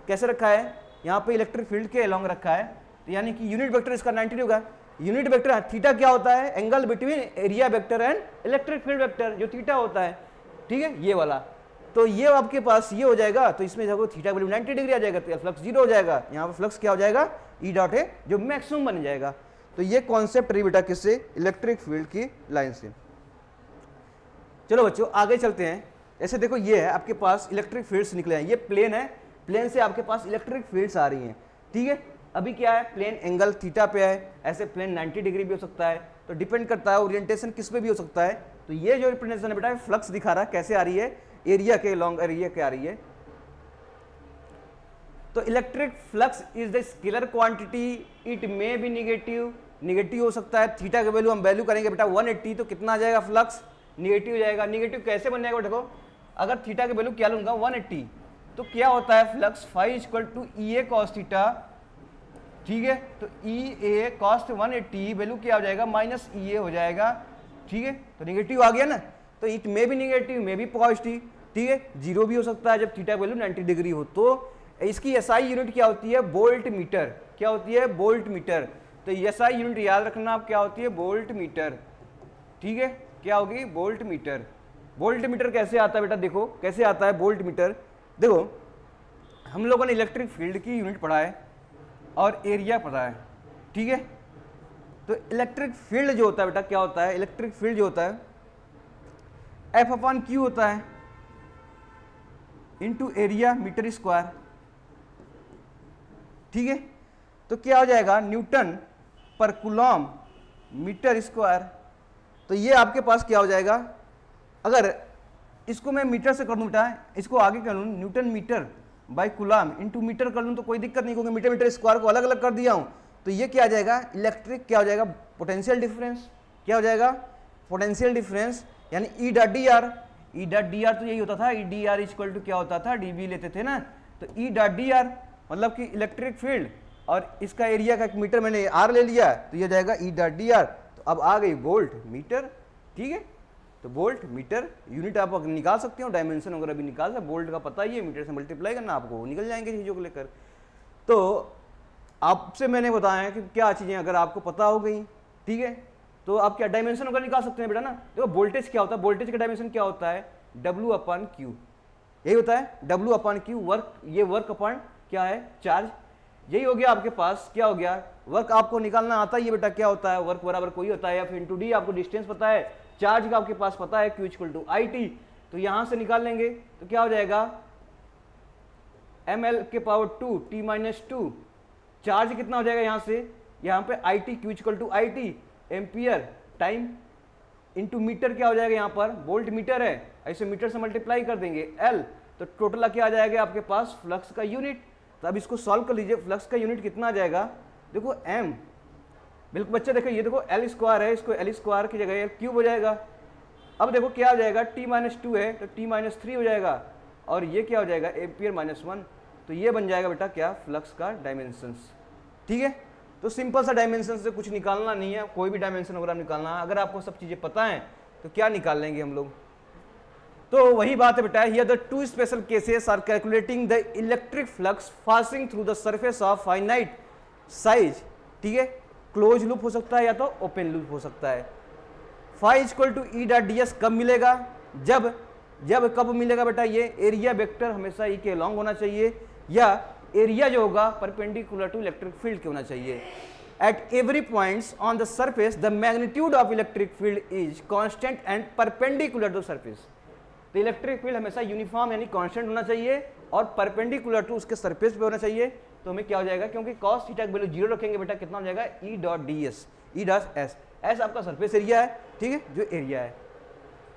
कैसे रखा है, यहाँ पे इलेक्ट्रिक फील्ड के अलोंग रखा है, तो यानी कि यूनिट वेक्टर इसका 90 होगा। यूनिट वेक्टर थीटा क्या होता है, angle between area vector and electric field vector, जो थीटा होता है, ठीक है, ये वाला। तो ये आपके पास ये हो जाएगा, तो इसमें देखो थीटा वैल्यू 90 डिग्री आ जाएगा, तो फ्लक्स 0 हो जाएगा। यहाँ पे फ्लक्स क्या हो जाएगा, ई डॉट है, जो मैक्सिमम बन जाएगा। तो ये कॉन्सेप्ट रही बेटा किससे, इलेक्ट्रिक फील्ड की लाइन से। चलो बच्चों आगे चलते हैं। ऐसे देखो ये है आपके पास इलेक्ट्रिक फील्ड्स निकले हैं, ये प्लेन है, प्लेन से आपके पास इलेक्ट्रिक फील्ड्स आ रही हैं, ठीक है। अभी क्या है, प्लेन एंगल थीटा पे है, ऐसे प्लेन 90 डिग्री भी हो सकता है, तो डिपेंड करता है ओरिएंटेशन किस पे भी हो सकता है। तो ये जो रिप्रेजेंटेशन है बेटा फ्लक्स दिखा रहा है, कैसे आ रही है, एरिया के लॉन्ग एरिया के आ रही है। तो electric flux is the scalar quantity, it may be negative हो सकता है। थीटा का वैल्यू हम वैल्यू करेंगे बेटा 180, तो कितना आ जाएगा, फ्लक्स निगेटिव हो जाएगा। निगेटिव कैसे बन जाएगा, देखो अगर थीटा का वैल्यू क्या लूंगा 180, तो क्या होता है flux phi equal to E A cos theta, ठीक है। तो ई ए कॉस्ट 180 वैल्यू क्या हो जाएगा, माइनस ई ए हो जाएगा, ठीक है। तो निगेटिव आ गया ना, तो it may be negative, may be positive, ठीक है। 0 भी हो सकता है जब थीटा वैल्यू 90 डिग्री हो। तो इसकी एसआई यूनिट क्या होती है, वोल्ट मीटर, क्या होती है, वोल्ट मीटर। तो एसआई यूनिट याद रखना आप, क्या होती है, वोल्ट मीटर, ठीक है, क्या होगी, वोल्ट मीटर। वोल्ट मीटर कैसे आता है बेटा, देखो कैसे आता है वोल्ट मीटर। देखो हम लोगों ने इलेक्ट्रिक फील्ड की यूनिट पढ़ा है और एरिया पढ़ा है, ठीक है। तो इलेक्ट्रिक फील्ड जो होता है बेटा क्या होता है, इलेक्ट्रिक फील्ड जो होता है एफ अपॉन क्यू होता है इंटू एरिया मीटर स्क्वायर, ठीक है। तो क्या हो जाएगा, न्यूटन पर कूलॉम मीटर स्क्वायर। तो ये आपके पास क्या हो जाएगा, अगर इसको मैं मीटर से कर दूं बेटा, इसको आगे कर लूँ newton metre by coulomb into metre कर लूँ तो कोई दिक्कत नहीं, क्योंकि मीटर मीटर स्क्वायर को अलग अलग कर दिया हूँ। तो ये क्या आ जाएगा, इलेक्ट्रिक क्या हो जाएगा, पोटेंशियल डिफरेंस, क्या हो जाएगा, पोटेंशियल डिफरेंस, यानी E dot D R. E dot D R तो यही होता था, E D R equal to क्या होता था, डीबी लेते थे ना। तो ई डॉट डी आर मतलब कि इलेक्ट्रिक फील्ड, और इसका एरिया का मीटर मैंने आर ले लिया, तो ये जाएगा ई डॉट डी आर। तो अब आ गई वोल्ट मीटर, ठीक है। तो वोल्ट मीटर यूनिट आप निकाल सकते हो, डायमेंशन वगैरह भी निकाल सकते, वोल्ट का पता ही है, मीटर से मल्टीप्लाई करना, आपको निकल जाएंगे चीज़ों को लेकर। तो आपसे मैंने बताया कि क्या चीज़ें अगर आपको पता हो गई, ठीक है, तो आप क्या डायमेंशन वगैरह निकाल सकते हैं बेटा ना। देखो वोल्टेज क्या होता है, वोल्टेज का डायमेंशन क्या होता है, डब्ल्यू अपॉन क्यू, यही होता है डब्ल्यू अपॉन क्यू। वर्क, ये वर्क अपॉन क्या है, चार्ज, यही हो गया आपके पास, क्या हो गया, वर्क आपको निकालना आता ही है बेटा, क्या होता है, वर्क बराबर कोई होता है एफ इंटू डी, आपको डिस्टेंस पता है, चार्ज का आपके पास पता है Q equal to I T. तो यहां से निकाल लेंगे तो क्या हो जाएगा, एम एल के पावर 2 टी माइनस 2, चार्ज कितना हो जाएगा यहां से, यहां पे I T Q equal to I T ampere time into metre क्या हो जाएगा, यहाँ पर वोल्ट मीटर है, ऐसे मीटर से मल्टीप्लाई कर देंगे एल। तो टोटल क्या आ जाएगा आपके पास, फ्लक्स का यूनिट। तो अब इसको सॉल्व कर लीजिए, फ्लक्स का यूनिट कितना आ जाएगा, देखो m, बिल्कुल बच्चे देखो, ये देखो एल स्क्वायर है, इसको एल स्क्वायर की जगह एल क्यूब हो जाएगा। अब देखो क्या हो जाएगा, t-2 है तो t-3 हो जाएगा, और ये क्या हो जाएगा, एम्पियर -1। तो ये बन जाएगा बेटा क्या, फ्लक्स का डायमेंशंस। ठीक है, तो सिंपल सा डायमेंशन से कुछ निकालना नहीं है, कोई भी डायमेंशन वगैरह निकालना है, अगर आपको सब चीज़ें पता है तो क्या निकाल लेंगे हम लोग। तो वही बात है बेटा, here the two special cases are calculating the electric flux passing through the surface of finite size. ठीक है, क्लोज लूप हो सकता है या तो ओपन लूप हो सकता है। Phi equal to E dot D S कब मिलेगा, जब कब मिलेगा बेटा, ये एरिया वेक्टर हमेशा ई के अलॉन्ग होना चाहिए, या एरिया जो होगा परपेंडिकुलर टू इलेक्ट्रिक फील्ड के होना चाहिए। At every points on the surface the magnitude of electric field is constant and perpendicular to surface. तो इलेक्ट्रिक फील्ड हमेशा यूनिफॉर्म यानी कांस्टेंट होना चाहिए और परपेंडिकुलर टू उसके सरफेस पे होना चाहिए। तो हमें क्या हो जाएगा, क्योंकि कॉस थीटा का वैल्यू 0 रखेंगे बेटा, कितना हो जाएगा, ई dot D S, E dot S, S आपका सरफेस एरिया है। ठीक है, जो एरिया है,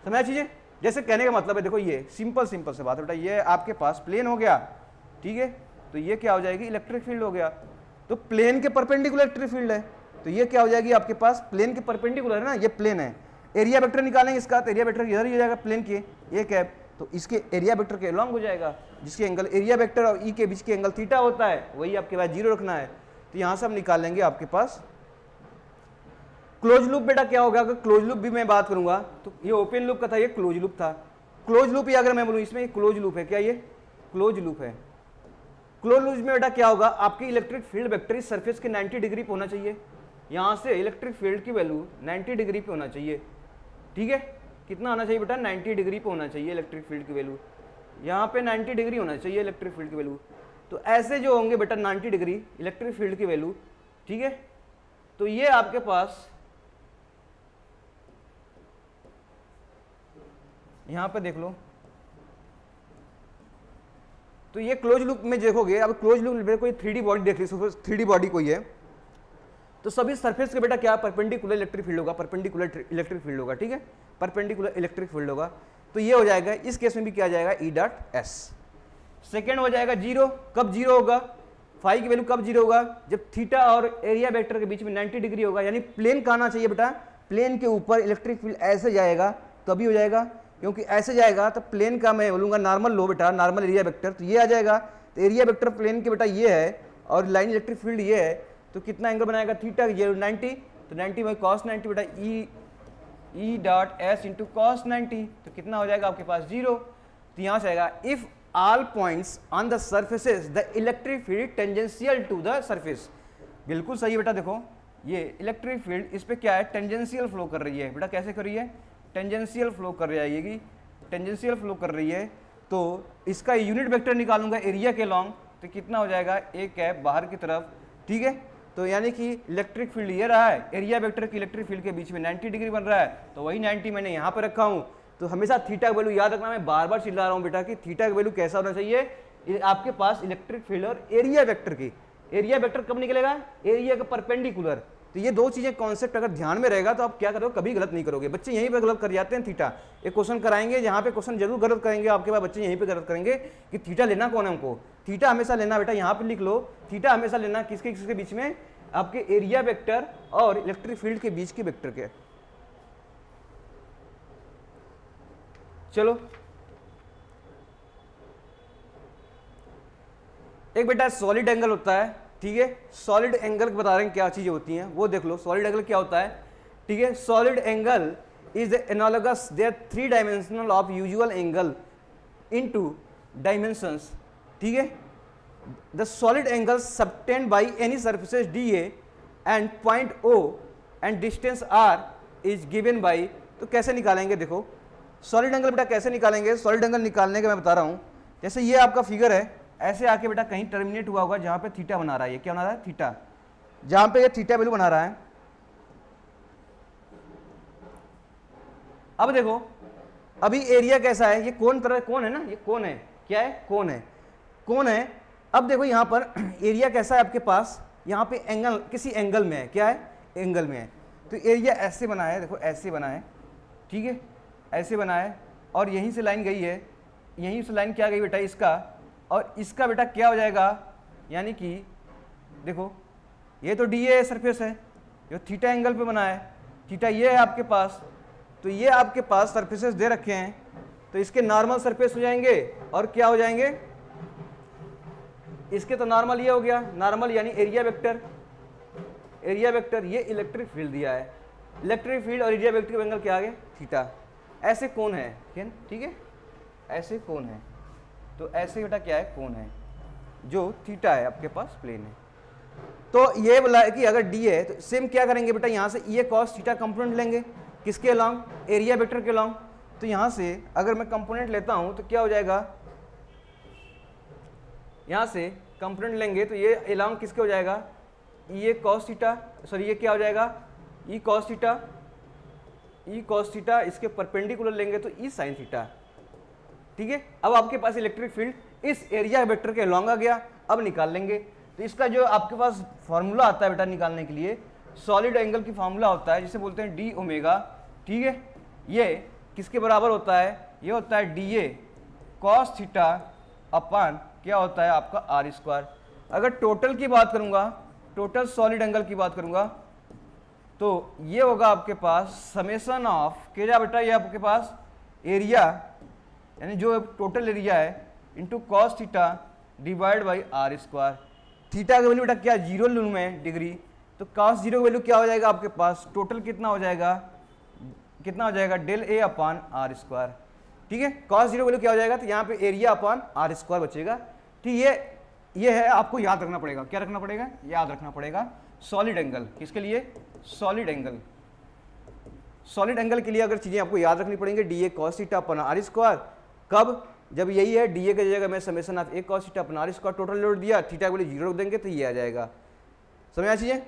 समझा चीजें। जैसे कहने का मतलब है, देखो ये सिंपल से बात है बेटा, ये आपके पास प्लेन हो गया, ठीक है, तो ये क्या हो जाएगी, इलेक्ट्रिक फील्ड हो गया। तो प्लेन के परपेंडिकुलर इलेक्ट्रिक फील्ड है, तो ये क्या हो जाएगी आपके पास, प्लेन के परपेंडिकुलर है ना, ये प्लेन है। एरिया वेक्टर निकालेंगे इसका, तो एरिया वेक्टर इधर ही हो जाएगा प्लेन के, ये कैप, तो इसके एरिया वेक्टर के अलॉन्ग हो जाएगा, जिसके एंगल एरिया वेक्टर और ई के बीच के एंगल थीटा होता है, वही आपके पास 0 रखना है। तो यहाँ से हम निकाल लेंगे आपके पास क्लोज लूप। बेटा क्या होगा, अगर क्लोज लूप भी मैं बात करूंगा तो ये ओपन लूप का था, ये क्लोज लूप था। क्लोज लूप, या अगर मैं बोलूँ इसमें क्लोज लूप है, क्या ये क्लोज लूप है। क्लोज लूप में बेटा क्या होगा, आपकी इलेक्ट्रिक फील्ड वेक्टर इस सरफेस के 90 डिग्री पे होना चाहिए, यहाँ से इलेक्ट्रिक फील्ड की वैल्यू 90 डिग्री पे होना चाहिए। ठीक है, कितना होना चाहिए बेटा, 90 डिग्री पे होना चाहिए इलेक्ट्रिक फील्ड की वैल्यू, यहाँ पे 90 डिग्री होना चाहिए इलेक्ट्रिक फील्ड की वैल्यू। तो ऐसे जो होंगे बेटा 90 डिग्री इलेक्ट्रिक फील्ड की वैल्यू, ठीक है, तो ये आपके पास यहाँ पे देख लो, तो ये क्लोज लूप में देखोगे, अब क्लोज लूप में कोई 3D बॉडी देख ली, 3D बॉडी कोई है, तो सभी सरफेस के बेटा क्या परपेंडिकुलर इलेक्ट्रिक फील्ड होगा, परपेंडिकुलर इलेक्ट्रिक फील्ड होगा। ठीक है, परपेंडिकुलर इलेक्ट्रिक फील्ड होगा, तो ये हो जाएगा, इस केस में भी क्या आ जाएगा, ई डॉट एस। सेकेंड हो जाएगा 0, कब 0 होगा, फाई की वैल्यू कब 0 होगा, जब थीटा और एरिया वेक्टर के बीच में 90 डिग्री होगा, यानी प्लेन का आना चाहिए बेटा, प्लेन के ऊपर इलेक्ट्रिक फील्ड ऐसे जाएगा तभी हो जाएगा, क्योंकि ऐसे जाएगा तो प्लेन का मैं बोलूँगा नॉर्मल लो बेटा, नॉर्मल एरिया वेक्टर, तो ये आ जाएगा। तो एरिया वेक्टर प्लेन के बेटा ये है और लाइन इलेक्ट्रिक फील्ड ये है, तो कितना एंगल बनाएगा, थीटा ये 90, तो 90 बाई कॉस 90 बेटा, E dot S into cos 90, तो कितना हो जाएगा आपके पास 0। तो यहाँ से आएगा, if all points on the surfaces the electric field tangential to the surface. बिल्कुल सही बेटा, देखो ये इलेक्ट्रिक फील्ड इस पर क्या है, टेंजेंशियल फ्लो कर रही है बेटा, कैसे कर रही है, टेंजेंशियल फ्लो कर रही है, ये टेंजेंशियल फ्लो कर रही है। तो इसका यूनिट वेक्टर निकालूंगा एरिया के लॉन्ग, तो कितना हो जाएगा, एक कैप बाहर की तरफ। ठीक है, तो यानी कि इलेक्ट्रिक फील्ड ये रहा है, एरिया वेक्टर की इलेक्ट्रिक फील्ड के बीच में 90 डिग्री बन रहा है, तो वही 90 मैंने यहाँ पर रखा हूँ। तो हमेशा थीटा का वैल्यू याद रखना, मैं बार बार चिल्ला रहा हूँ बेटा कि थीटा का वैल्यू कैसा होना चाहिए आपके पास इलेक्ट्रिक फील्ड और एरिया वेक्टर की। एरिया वेक्टर कब निकलेगा, एरिया के परपेंडिकुलर। तो ये दो चीजें कॉन्सेप्ट अगर ध्यान में रहेगा तो आप क्या करोगे, कभी गलत नहीं करोगे। बच्चे यहीं पे गलत कर जाते हैं, थीटा एक क्वेश्चन कराएंगे जहाँ पे क्वेश्चन जरूर गलत करेंगे आपके पास, बच्चे यहीं पे गलत करेंगे कि थीटा लेना कौन है हमको। थीटा हमेशा लेना बेटा, यहाँ पे लिख लो, थीटा हमेशा लेना किसके किसके बीच में, आपके एरिया वेक्टर और इलेक्ट्रिक फील्ड के बीच के वेक्टर के। चलो एक बेटा सॉलिड एंगल होता है, ठीक है, सॉलिड एंगल बता रहे हैं क्या चीजें होती हैं वो देख लो। सॉलिड एंगल क्या होता है, ठीक है, solid angle is analogous there 3 dimensional of usual angle in two dimensions. ठीक है, the solid angle subtended by any surfaces DA and point O and distance R is given by. तो कैसे निकालेंगे, देखो सॉलिड एंगल बेटा कैसे निकालेंगे। सॉलिड एंगल निकालने का मैं बता रहा हूं, जैसे ये आपका फिगर है, ऐसे आके बेटा कहीं टर्मिनेट हुआ होगा जहां पे थीटा बना रहा है, ये क्या बना रहा है, थीटा, जहां पे ये थीटा वैल्यू बना रहा है। अब देखो अभी एरिया कैसा है, ये कोन तरह कोन है ना, ये कोन है, क्या है, कोन है, कोन है। अब देखो यहां पर एरिया कैसा है आपके पास, यहां पे एंगल किसी एंगल में है, क्या है, एंगल में है। तो एरिया ऐसे बना है, देखो ऐसे बना है, ठीक है, ऐसे बना है, और यहीं से लाइन गई है, यहीं से लाइन क्या गई बेटा इसका, और इसका बेटा क्या हो जाएगा, यानी कि देखो ये तो डी ए सरफेस है जो थीटा एंगल पे बना है, थीटा ये है आपके पास, तो ये आपके पास सरफेसेस दे रखे हैं, तो इसके नॉर्मल सरफेस हो जाएंगे और क्या हो जाएंगे, इसके तो नॉर्मल ये हो गया, नॉर्मल यानी एरिया वेक्टर, एरिया वेक्टर, ये इलेक्ट्रिक फील्ड दिया है, इलेक्ट्रिक फील्ड और एरिया वेक्टर के एंगल क्या आ गए, थीटा। ऐसे कोण है, ठीक है, ऐसे कोण है, तो ऐसे बेटा क्या है, कोण है जो थीटा है आपके पास, प्लेन है। तो ये बोला है कि अगर डी है तो सेम क्या करेंगे बेटा, यहां से ये कॉस थीटा कंपोनेंट लेंगे, किसके अलोंग, एरिया वेक्टर के अलोंग। तो यहां से अगर मैं कंपोनेंट लेता हूं तो क्या हो जाएगा, यहां से कंपोनेंट लेंगे तो ये अलोंग किसके हो जाएगा, ये कॉस थीटा, सॉरी ये क्या हो जाएगा, E cos theta, E cos theta, इसके परपेंडिकुलर लेंगे तो ई साइन थीटा, ठीक है। अब आपके पास इलेक्ट्रिक फील्ड इस एरिया वेक्टर के अलोंग आ गया, अब निकाल लेंगे। तो इसका जो आपके पास फॉर्मूला आता है बेटा निकालने के लिए, सॉलिड एंगल की फॉर्मूला होता है जिसे बोलते हैं डी ओमेगा, ठीक है। ये किसके बराबर होता है, ये होता है D A cos theta upon क्या होता है आपका आर स्क्वायर। अगर टोटल की बात करूंगा, टोटल सॉलिड एंगल की बात करूंगा, तो ये होगा आपके पास समेसन ऑफ क्या बेटा, ये आपके पास एरिया यानी जो टोटल एरिया है into cos theta divide by R square. Theta का वैल्यू बेटा क्या, जीरो लूँ मैं डिग्री, तो कॉस जीरो का वैल्यू क्या हो जाएगा आपके पास, टोटल कितना हो जाएगा, कितना हो जाएगा, del A upon R square, ठीक है। कॉस जीरो वैल्यू क्या हो जाएगा, तो यहाँ पे एरिया अपान आर स्क्वायर बचेगा, ठीक। ये है, आपको याद रखना पड़ेगा, क्या रखना पड़ेगा, याद रखना पड़ेगा सॉलिड एंगल, किसके लिए, सॉलिड एंगल, सॉलिड एंगल के लिए अगर चीजें आपको याद रखनी पड़ेंगे, D A cos theta upon R square, कब, जब यही है डी ए की जगह मैं summation of A cos theta upon R square total load दिया, थीटा को जीरो रख देंगे तो ये आ जाएगा, समझ आ चीजें।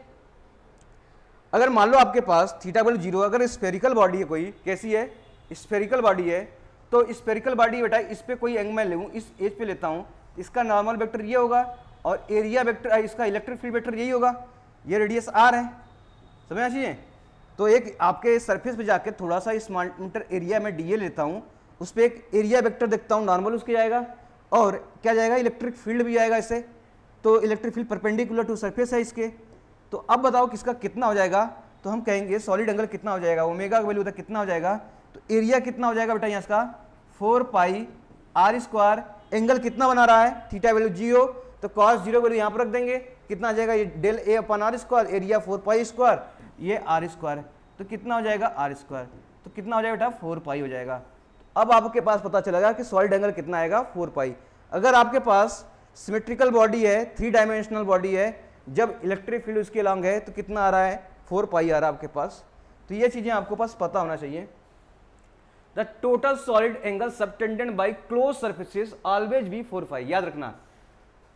अगर मान लो आपके पास थीटा वैल्यू जीरो, अगर स्फेरिकल बॉडी है कोई, कैसी है, स्फेरिकल बॉडी है, तो स्फेरिकल बॉडी बेटा इस पे कोई एंगल मैं लूँ, इस एज पे लेता हूँ, इसका नॉर्मल वेक्टर ये होगा और एरिया वेक्टर, इसका इलेक्ट्रिक फील्ड वेक्टर यही होगा, ये रेडियस आर है, समझ आ चीजें। तो एक आपके सरफेस पे जाके थोड़ा सा स्मॉल मीटर एरिया में डी ए लेता हूँ, उस पर एक एरिया वेक्टर देखता हूँ, नॉर्मल उसके जाएगा और क्या जाएगा, इलेक्ट्रिक फील्ड भी आएगा इससे, तो electric field perpendicular to surface है इसके। तो अब बताओ किसका कितना हो जाएगा, तो हम कहेंगे सॉलिड एंगल कितना हो जाएगा, ओमेगा का वैल्यू होता है कितना हो जाएगा, तो एरिया कितना हो जाएगा बेटा यहाँ इसका 4 पाई आर स्क्वायर, एंगल कितना बना रहा है, थीटा वैल्यू जीरो, तो कॉस जीरो वैल्यू यहाँ पर रख देंगे, कितना आ जाएगा, ये del A upon R square, area 4 pi square, ये आर स्क्वायर, तो कितना हो जाएगा आर स्क्वायर, तो कितना हो जाएगा बेटा 4 पाई हो जाएगा। अब आपके पास पता चलेगा कि सॉलिड एंगल कितना आएगा 4 पाई। अगर आपके पास सिमेट्रिकल बॉडी है, 3 डायमेंशनल बॉडी है, जब इलेक्ट्रिक फील्ड उसके अलॉन्ग है तो कितना आ रहा है 4 पाई आ रहा है आपके पास। तो ये चीजें आपको पास पता होना चाहिए। The total solid angle subtended bye close surfaces always be 4 पाई, याद रखना,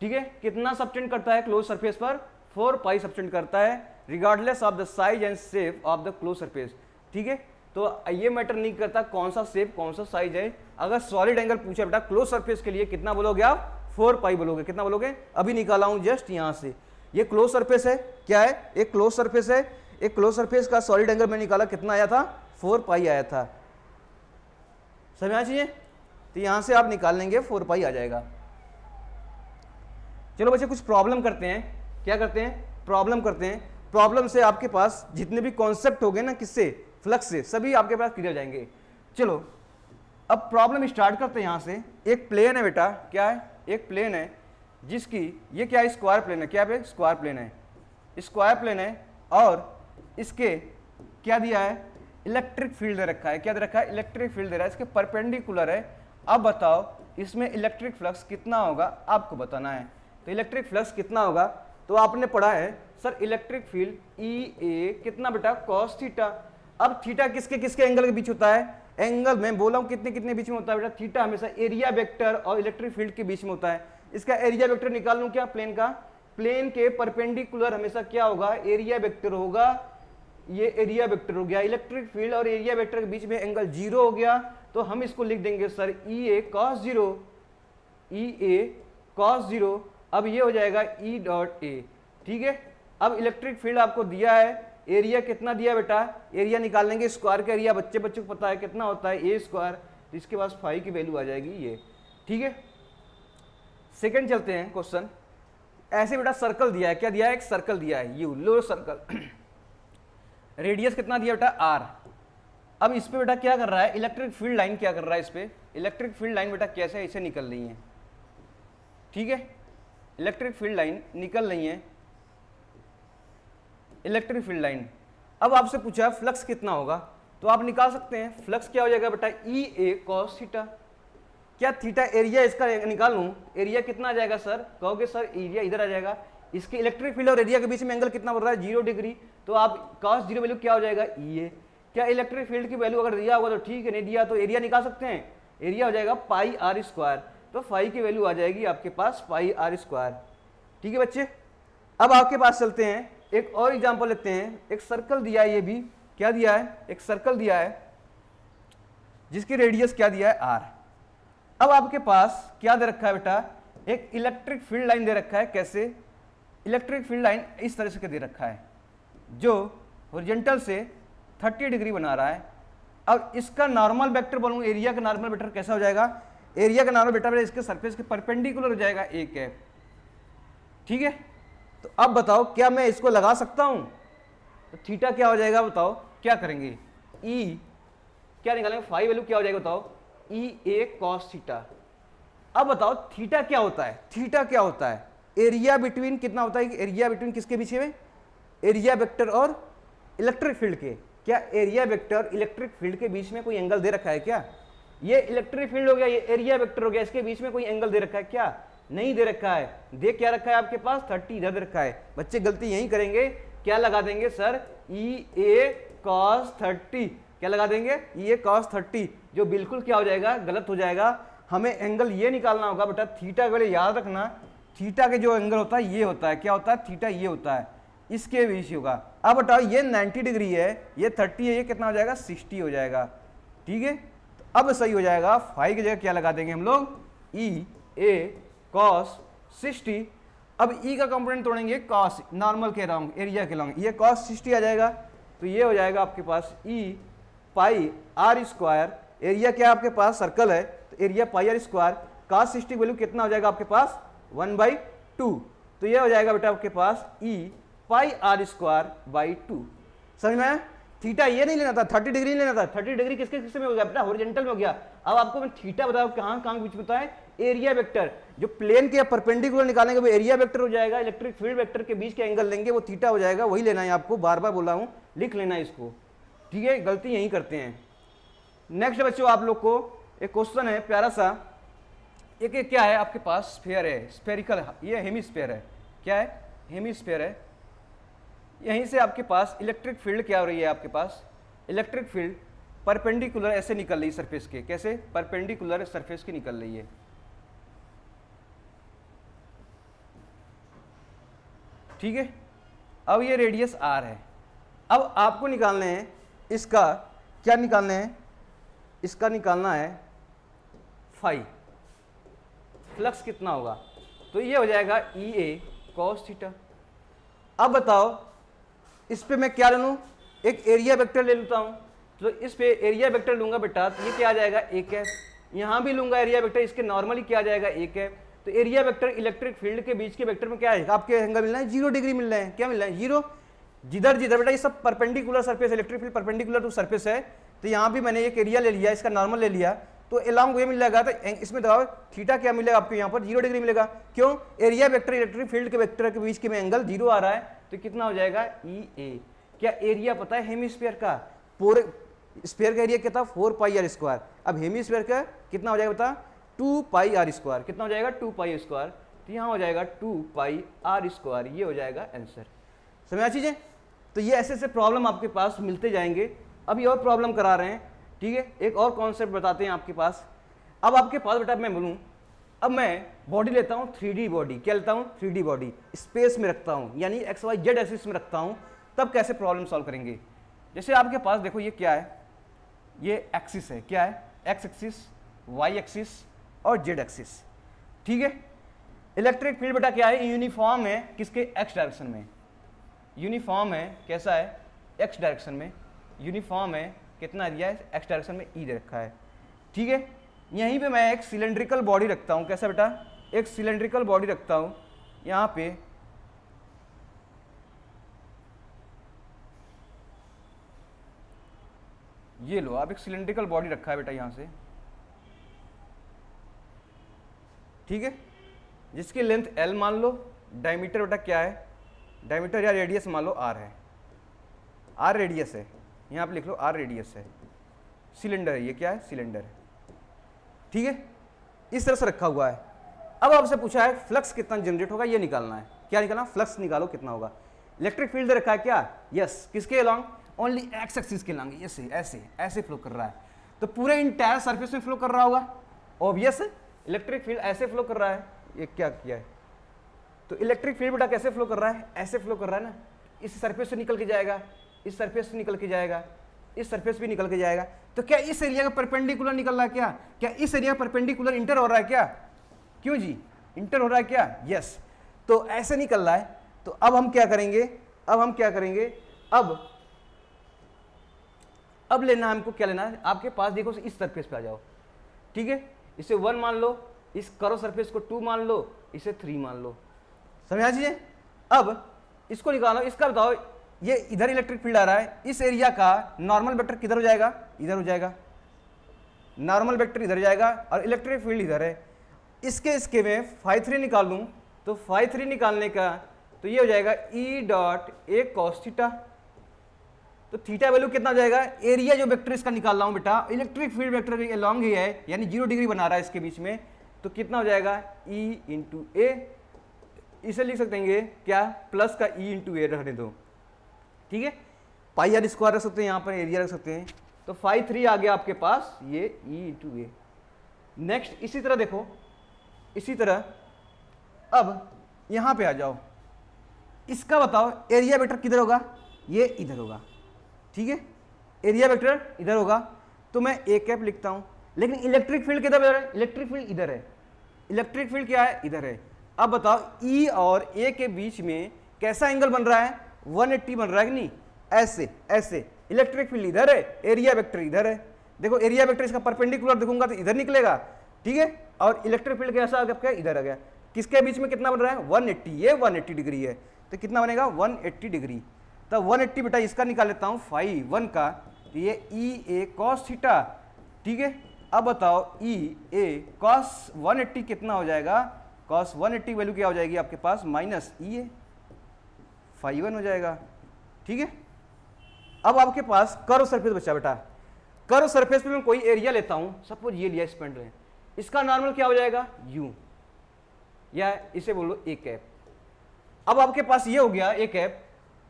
ठीक है। कितना सबटेंड करता है क्लोज सरफेस पर, 4 पाई सबटेंड करता है, regardless of the size and shape of the close surface, ठीक है। तो ये मैटर नहीं करता कौन सा शेप कौन सा साइज है, अगर सॉलिड एंगल पूछा बेटा क्लोज सरफेस के लिए कितना बोलोगे आप, 4 पाई बोलोगे, कितना बोलोगे, अभी निकाला हूं जस्ट यहां से, ये क्लोज सरफेस है, क्या है, एक क्लोज सरफेस है, एक क्लोज सरफेस का सॉलिड एंगल में निकाला कितना आया था, 4 पाई आया था, समझना चाहिए। तो यहां से आप निकाल लेंगे 4 पाई आ जाएगा। चलो बच्चे कुछ प्रॉब्लम करते हैं, क्या करते हैं, प्रॉब्लम करते हैं। प्रॉब्लम से आपके पास जितने भी कॉन्सेप्ट हो गए ना, किससे, फ्लक्स से, सभी आपके पास क्लियर जाएंगे। चलो अब प्रॉब्लम स्टार्ट करते हैं। यहां से एक प्लेन है बेटा, क्या है, एक प्लेन है जिसकी ये क्या है, स्क्वायर प्लेन है, क्या है, स्क्वायर प्लेन है, स्क्वायर प्लेन है, और इसके क्या दिया है, इलेक्ट्रिक फील्ड दे रखा है, क्या दे रखा है, इलेक्ट्रिक फील्ड दे रहा है, इसके परपेंडिकुलर है। अब बताओ इसमें इलेक्ट्रिक फ्लक्स कितना होगा, आपको बताना है। तो इलेक्ट्रिक फ्लक्स कितना होगा, तो आपने पढ़ा है सर इलेक्ट्रिक फील्ड ई ए कितना बेटा, कॉस थीटा। अब थीटा किसके किसके एंगल के बीच होता है, एंगल में बोला हूं कितने कितने बीच में होता है बेटा, थीटा हमेशा एरिया वेक्टर और इलेक्ट्रिक फील्ड के बीच में होता है। इसका एरिया वेक्टर निकाल लूं क्या, प्लेन का, प्लेन के परपेंडिकुलर हमेशा क्या होगा, एरिया वेक्टर होगा, ये एरिया वेक्टर हो गया। इलेक्ट्रिक फील्ड और एरिया वेक्टर के बीच में एंगल 0 हो गया, तो हम इसको लिख देंगे sir E A cos 0, E A cos 0। अब ये हो जाएगा ई डॉट ए, ठीक है। अब इलेक्ट्रिक फील्ड आपको दिया है, एरिया कितना दिया बेटा, एरिया निकाल लेंगे, स्क्वायर का एरिया बच्चे को पता है कितना होता है, ए स्क्वायर, तो इसके पास 5 की वैल्यू आ जाएगी ये, ठीक है। सेकंड चलते हैं क्वेश्चन। ऐसे बेटा सर्कल दिया है, क्या दिया है, एक सर्कल दिया है, यू लो सर्कल, रेडियस कितना दिया बेटा आर। अब इस पे बेटा क्या कर रहा है, इलेक्ट्रिक फील्ड लाइन क्या कर रहा है, इस पे इलेक्ट्रिक फील्ड लाइन बेटा कैसे इसे निकल रही है, ठीक है, इलेक्ट्रिक फील्ड लाइन निकल रही है, इलेक्ट्रिक फील्ड लाइन। अब आपसे पूछा फ्लक्स कितना होगा, तो आप निकाल सकते हैं, फ्लक्स क्या हो जाएगा बेटा ई ए कॉस थीटा। क्या थीटा एरिया इसका निकाल लूं, एरिया कितना आ जाएगा सर, कहोगे सर एरिया इधर आ जाएगा, इसके इलेक्ट्रिक फील्ड और एरिया के बीच में एंगल कितना बढ़ रहा है 0 डिग्री, तो आप कॉस 0 वैल्यू क्या हो जाएगा ई ए। क्या इलेक्ट्रिक फील्ड की वैल्यू अगर दिया होगा तो ठीक है, नहीं दिया तो एरिया निकाल सकते हैं, एरिया हो जाएगा पाई आर स्क्वायर, तो फाई की वैल्यू आ जाएगी आपके पास पाई आर स्क्वायर। ठीक है बच्चे, अब आपके पास चलते हैं, एक और एग्जांपल लेते हैं। एक सर्कल दिया है, ये भी क्या दिया है, एक सर्कल दिया है जिसकी रेडियस क्या दिया है आर। अब आपके पास क्या दे रखा है बेटा, एक इलेक्ट्रिक फील्ड लाइन दे रखा है, कैसे, इलेक्ट्रिक फील्ड लाइन इस तरह से दे रखा है जो हॉरिजॉन्टल से 30 डिग्री बना रहा है। अब इसका नॉर्मल वेक्टर बोलूँ, एरिया का नॉर्मल वेक्टर कैसा हो जाएगा, एरिया का नॉर्मल वेक्टर इसके सरफेस के परपेंडिकुलर हो जाएगा ए कैप। ठीक है, तो अब बताओ क्या मैं इसको लगा सकता हूं, तो थीटा क्या हो जाएगा बताओ, क्या करेंगे, ई क्या निकालेंगे, फाई वैल्यू क्या हो जाएगा बताओ, ई ए कॉस थीटा। अब बताओ थीटा क्या होता है, थीटा क्या होता है, एरिया बिटवीन कितना होता है, एरिया बिटवीन किसके बीच में, एरिया वेक्टर और इलेक्ट्रिक फील्ड के। क्या एरिया वेक्टर इलेक्ट्रिक फील्ड के बीच में कोई एंगल दे रखा है क्या, ये इलेक्ट्रिक फील्ड हो गया, ये एरिया वेक्टर हो गया, इसके बीच में कोई एंगल दे रखा है क्या, नहीं दे रखा है। दे क्या रखा है आपके पास 30 इधर दे रखा है। बच्चे गलती यही करेंगे, क्या लगा देंगे सर ई ए कॉस 30, क्या लगा देंगे ई ए कॉस 30, जो बिल्कुल क्या हो जाएगा, गलत हो जाएगा। हमें एंगल ये निकालना होगा बेटा, थीटा के लिए याद रखना, थीटा के जो एंगल होता है ये होता है, क्या होता है, थीटा ये होता है, इसके बीच होगा। अब बताओ ये 90 डिग्री है, ये 30 है, ये कितना हो जाएगा 60 हो जाएगा। ठीक है, तो अब सही हो जाएगा, फाई की जगह क्या लगा देंगे हम लोग, ई ए कॉस 60। अब ई का कंपोनेंट तोड़ेंगे, कॉस नॉर्मल के रॉन्ग, एरिया के लॉन्ग, ये कॉस 60 आ जाएगा, तो ये हो जाएगा आपके पास E pi R square, area क्या आपके पास सर्कल है, तो area pi R square, cos 60 value कितना हो जाएगा आपके पास 1/2, तो ये हो जाएगा बेटा आपके पास E pi R square by 2। समझ में आया, थीटा ये नहीं लेना था, 30 डिग्री नहीं लेना था, 30 डिग्री किसके किससे में हो गया बेटा, हॉरिजॉन्टल में हो गया। अब आपको मैं थीटा बताओ कहाँ कहाँ बीच में होता है, एरिया वेक्टर, जो प्लेन के परपेंडिकुलर निकालेंगे वो एरिया वेक्टर हो जाएगा, इलेक्ट्रिक फील्ड वेक्टर के बीच के एंगल लेंगे वो थीटा हो जाएगा, वही लेना है आपको, बार बार बोला हूँ, लिख लेना है इसको। ठीक है, गलती यही करते हैं। नेक्स्ट बच्चों आप लोग को एक क्वेश्चन है प्यारा सा, एक क्या है आपके पास, स्फीयर है, स्फेरिकल, ये हेमिस्फीयर है, क्या है, हेमिस्फीयर है। यहीं से आपके पास इलेक्ट्रिक फील्ड क्या हो रही है, आपके पास इलेक्ट्रिक फील्ड परपेंडिकुलर ऐसे निकल रही है सरफेस के, कैसे, परपेंडिकुलर सरफेस की निकल रही है। ठीक है, अब ये रेडियस आर है। अब आपको निकालने हैं इसका, क्या निकालना है, इसका निकालना है फाई, फ्लक्स कितना होगा, तो ये हो जाएगा ई ए कॉस थीटा। अब बताओ इस पे मैं क्या ले लूँ, एक एरिया वेक्टर ले लेता हूँ, तो इस पे एरिया वेक्टर लूंगा बेटा, तो ये क्या आ जाएगा ए कैप, यहाँ भी लूंगा एरिया वेक्टर, इसके नॉर्मली क्या आ जाएगा ए कैप, तो एरिया वेक्टर इलेक्ट्रिक फील्ड के बीच के वेक्टर में क्या है, आपके एंगल मिल रहा है 0 डिग्री मिल रहे हैं, क्या मिल रहा है 0, जिधर जिधर बेटा ये सब perpendicular surface, electric field perpendicular to surface है, तो यहाँ भी मैंने एक एरिया ले लिया, इसका नॉर्मल ले लिया, तो एलॉन्ग ये मिल जाएगा, तो इसमें दबाव थीटा क्या मिलेगा आपको, यहाँ पर 0 डिग्री मिलेगा, क्यों, एरिया वेक्टर इलेक्ट्रिक फील्ड के वेक्टर के बीच के में एंगल 0 आ रहा है, तो कितना हो जाएगा ई ए। क्या एरिया पता है हेमिस्फीयर का, पूरे स्फीयर का एरिया क्या था 4 पाई आर स्क्वायर, अब हेमिस्फीयर का कितना हो जाएगा बता 2 पाई आर स्क्वायर, कितना हो जाएगा 2 पाई स्क्वायर, तो यहाँ हो जाएगा 2 पाई आर स्क्वायर, ये हो जाएगा आंसर। समझ चीजें, तो ये ऐसे ऐसे प्रॉब्लम आपके पास मिलते जाएंगे। अभी और प्रॉब्लम करा रहे हैं, ठीक है, एक और कॉन्सेप्ट बताते हैं आपके पास। अब आपके पास बेटा मैं बोलूँ, अब मैं बॉडी लेता हूँ 3D बॉडी, क्या लेता हूँ 3D बॉडी, स्पेस में रखता हूँ, यानी XYZ एक्सिस में रखता हूँ, तब कैसे प्रॉब्लम सॉल्व करेंगे। जैसे आपके पास देखो ये क्या है, ये एक्सिस है, क्या है, एक्स एक्सिस, वाई एक्सिस और जेड एक्सिस। ठीक है, इलेक्ट्रिक फील्ड बेटा क्या है, यूनिफॉर्म है, किसके, एक्स डायरेक्शन में, यूनिफॉर्म है, कैसा है, एक्स डायरेक्शन में, यूनिफॉर्म है, कितना एरिया है, एक्स डायरेक्शन में ई दे रखा है। ठीक है, यहीं पे मैं एक सिलेंड्रिकल बॉडी रखता हूँ, कैसा बेटा, एक सिलेंड्रिकल बॉडी रखता हूँ, यहां पे ये लो आप एक सिलेंड्रिकल बॉडी रखा है बेटा यहां से, ठीक है, जिसकी लेंथ L मान लो, डायमीटर बेटा क्या है, डायमीटर या रेडियस मान लो R है, R रेडियस है, यहां पे लिख लो R रेडियस है, सिलेंडर है, ये क्या है, सिलेंडर है, ठीक है, इस तरह से रखा हुआ है। अब आपसे पूछा है फ्लक्स कितना जनरेट होगा, ये निकालना है, क्या निकालना, फ्लक्स निकालो कितना होगा। इलेक्ट्रिक फील्ड रखा है क्या, यस, किसके अलोंग, ओनली एक्स एक्सिस के अलोंग, ऐसे ऐसे ऐसे फ्लो कर रहा है, तो पूरे इंटायर सरफेस में फ्लो कर रहा होगा, ऑब्वियस है, इलेक्ट्रिक फील्ड ऐसे फ्लो कर रहा है, ये क्या किया है, तो इलेक्ट्रिक फील्ड बेटा कैसे फ्लो कर रहा है, ऐसे फ्लो कर रहा है ना, इस सरफेस से निकल के जाएगा, इस सरफेस से निकल के जाएगा, इस सरफेस भी निकल के जाएगा, तो क्या इस एरिया का परपेंडिकुलर निकल रहा है क्या, क्या इस एरिया परपेंडिकुलर इंटर हो रहा है क्या, क्यों जी, इंटर हो रहा है क्या, यस, तो ऐसे निकल रहा है। तो अब हम क्या करेंगे, अब हम क्या करेंगे, अब लेना हमको क्या लेना है, आपके पास देखो इस सरफेस पे आ जाओ, ठीक है, इसे 1 मान लो, इस कर्व सरफेस को 2 मान लो, इसे 3 मान लो, समझा दीजिए। अब इसको निकालो, इसका बताओ, ये इधर इलेक्ट्रिक फील्ड आ रहा है, इस एरिया का नॉर्मल वेक्टर किधर हो जाएगा, इधर हो जाएगा, नॉर्मल वेक्टर इधर जाएगा और इलेक्ट्रिक फील्ड इधर है, इसके में φ3 निकाल लूं, तो φ3 निकालने का तो ये हो जाएगा E dot A cos theta, तो थीटा वैल्यू कितना हो जाएगा, एरिया जो वेक्टर इसका निकाल रहा हूं बेटा, इलेक्ट्रिक फील्ड वेक्टर अलोंग ही है, यानी 0 डिग्री बना रहा है इसके बीच में, तो कितना हो जाएगा E इंटू ए, इसे लिख सकते हैं क्या, प्लस का E इंटू ए रहने दो, ठीक है, पाई आर स्क्वायर रख सकते हैं, यहाँ पर एरिया रख सकते हैं, तो φ3 आ गया आपके पास ये E इंटू ए। नेक्स्ट इसी तरह देखो, इसी तरह अब यहां पे आ जाओ, इसका बताओ एरिया वेक्टर किधर होगा, ये इधर होगा, ठीक है, एरिया वेक्टर इधर होगा, तो मैं ए कैप लिखता हूं, लेकिन इलेक्ट्रिक फील्ड किधर है, इलेक्ट्रिक फील्ड इधर है, इलेक्ट्रिक फील्ड क्या है, इधर है। अब बताओ ई और ए के बीच में कैसा एंगल बन रहा है, 180 बन रहा है कि नहीं, ऐसे ऐसे, इलेक्ट्रिक फील्ड इधर है, एरिया वेक्टर इधर है, देखो एरिया वेक्टर इसका परपेंडिकुलर देखूंगा तो इधर निकलेगा, ठीक है, और इलेक्ट्रिक फील्ड कैसा आ गया, इधर आ गया, किसके बीच में कितना बन रहा है, 180, ये 180 डिग्री है, तो कितना बनेगा 180 डिग्री, तो 180 बेटा इसका निकाल लेता हूँ φ1 का, तो ये ई ए कॉस थीटा, ठीक है। अब बताओ ई ए कॉस 180 कितना हो जाएगा, कॉस 180 वैल्यू क्या हो जाएगी आपके पास, माइनस ई ए φ1 हो जाएगा, ठीक है। अब आपके पास कर्व सरफेस बचा बेटा, कर्व सरफेस पे मैं कोई एरिया लेता हूं, सपोज ये लिया स्पेंड रहे, इसका नॉर्मल क्या हो जाएगा u, या इसे बोलो ए कैप। अब आपके पास ये हो गया ए कैप।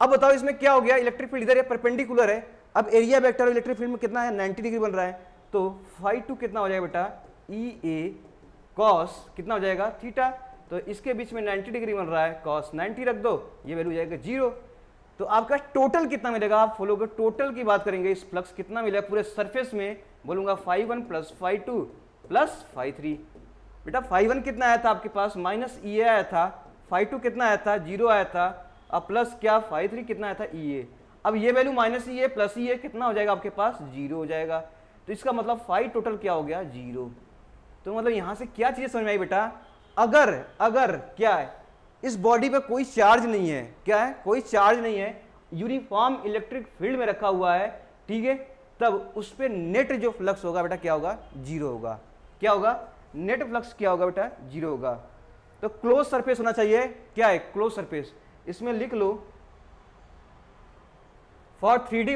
अब बताओ इसमें क्या हो गया, इलेक्ट्रिक फील्ड इधर है, परपेंडिकुलर है, अब एरिया वेक्टर इलेक्ट्रिक फील्ड में कितना है, 90 डिग्री बन रहा है, तो φ2 कितना हो जाएगा बेटा, ई ए कॉस कितना हो जाएगा थीटा, तो इसके बीच में 90 डिग्री बन रहा है, कॉस 90 रख दो, ये वैल्यू हो जाएगा 0। तो आपका टोटल कितना मिलेगा, आप फॉलो कर टोटल की बात करेंगे, इस फ्लक्स कितना मिलेगा पूरे सरफेस में, बोलूंगा φ1 प्लस φ2 प्लस φ3। बेटा φ1 कितना आया था आपके पास, माइनस ई आया था, φ2 कितना आया था, 0 आया था, अब प्लस क्या φ3 कितना आया था, ई ए। अब ये वैल्यू माइनस ई ए प्लस ई ए कितना हो जाएगा आपके पास, 0 हो जाएगा, तो इसका मतलब फाई टोटल क्या हो गया, 0। तो मतलब यहां से क्या चीज समझ में आई बेटा, अगर क्या है, इस बॉडी पे कोई चार्ज नहीं है, क्या है, कोई चार्ज नहीं है, यूनिफॉर्म इलेक्ट्रिक फील्ड में रखा हुआ है, ठीक है, तब उस पर नेट जो फ्लक्स होगा बेटा क्या होगा, 0 होगा। क्या होगा, नेट फ्लक्स क्या होगा बेटा, 0 होगा। तो क्लोज सरफेस होना चाहिए, क्या है, क्लोज सरफेस। इसमें लिख लो फॉर 3D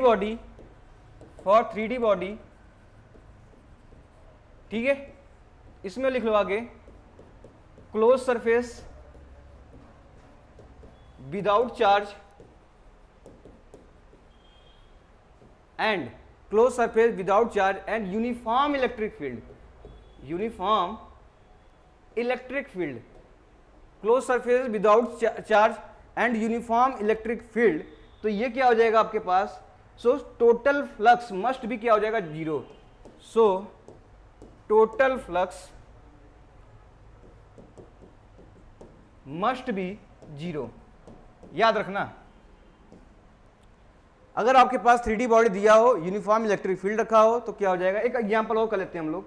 बॉडी, ठीक है, इसमें लिख लो आगे close surface without charge and close surface without charge and uniform electric field, close surface without charge and uniform electric field. तो ये क्या हो जाएगा आपके पास, सो टोटल फ्लक्स मस्ट भी क्या हो जाएगा, 0। So total flux must be 0, याद रखना। अगर आपके पास 3D बॉडी दिया हो, यूनिफॉर्म इलेक्ट्रिक फील्ड रखा हो, तो क्या हो जाएगा, एक एग्जांपल और कर लेते हैं हम लोग,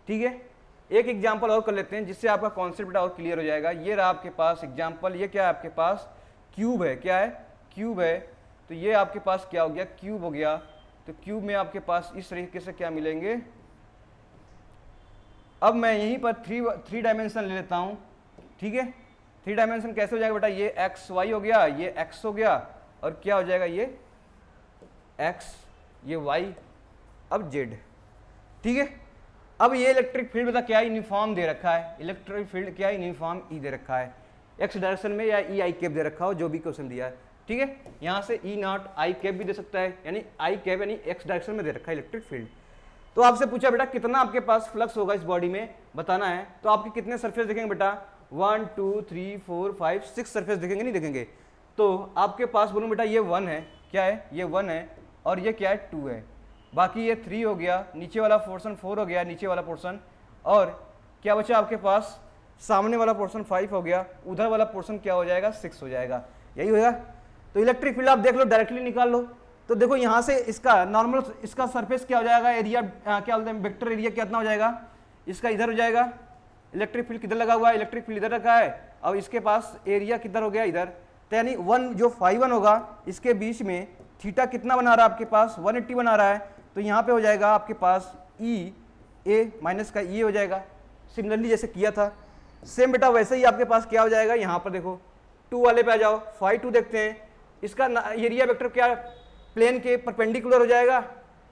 ठीक है। एक एग्जाम्पल और कर लेते हैं जिससे आपका कॉन्सेप्ट और क्लियर हो जाएगा। ये रहा आपके पास एग्जाम्पल, ये क्या है आपके पास क्यूब है, क्या है क्यूब है। तो ये आपके पास क्या हो गया, क्यूब हो गया। तो क्यूब में आपके पास इस तरीके से क्या मिलेंगे। अब मैं यहीं पर थ्री डायमेंशन ले लेता हूं, ठीक है। थ्री डायमेंशन कैसे हो जाएगा बेटा, ये एक्स वाई हो गया, ये एक्स हो गया, और क्या हो जाएगा ये एक्स, ये वाई, अब जेड, ठीक है। अब ये इलेक्ट्रिक फील्ड बेटा क्या यूनिफॉर्म दे रखा है, इलेक्ट्रिक फील्ड क्या यूनिफॉर्म ई दे रखा है, एक्स डायरेक्शन में या ई आई कैप दे रखा हो, जो भी क्वेश्चन दिया है, ठीक है। यहाँ से ई नॉट आई कैप भी दे सकता है, यानी आई कैप यानी एक्स डायरेक्शन में दे रखा है इलेक्ट्रिक फील्ड। तो आपसे पूछा बेटा कितना आपके पास फ्लक्स होगा इस बॉडी में बताना है, तो आपके कितने सरफेस देखेंगे बेटा, 1 2 3 4 5 6 सरफेस देखेंगे, नहीं देखेंगे। तो आपके पास बोलूँ बेटा ये 1 है, क्या है ये 1 है, और ये क्या है 2 है, बाकी ये 3 हो गया, नीचे वाला पोर्शन 4 हो गया, नीचे वाला पोर्शन, और क्या बचा आपके पास, सामने वाला पोर्शन 5 हो गया, उधर वाला पोर्शन क्या हो जाएगा 6 हो जाएगा, यही होगा। तो इलेक्ट्रिक फील्ड आप देख लो, डायरेक्टली निकाल लो। तो देखो यहाँ से इसका नॉर्मल, इसका सरफेस क्या हो जाएगा, एरिया क्या बोलते हैं, वेक्टर एरिया कितना हो जाएगा, इसका इधर हो जाएगा। इलेक्ट्रिक फील्ड किधर लगा हुआ है, इलेक्ट्रिक फील्ड इधर रखा है, और इसके पास एरिया किधर हो गया इधर। तो यानी 1 जो 5 होगा इसके बीच में थीटा कितना बना रहा है आपके पास 180 बना रहा है। तो यहाँ पे हो जाएगा आपके पास ई ए माइनस का ई हो जाएगा, सिमिलरली जैसे किया था सेम बेटा वैसे ही आपके पास क्या हो जाएगा। यहाँ पर देखो 2 वाले पे आ जाओ, 5 2 देखते हैं, इसका एरिया वेक्टर क्या प्लेन के परपेंडिकुलर हो जाएगा,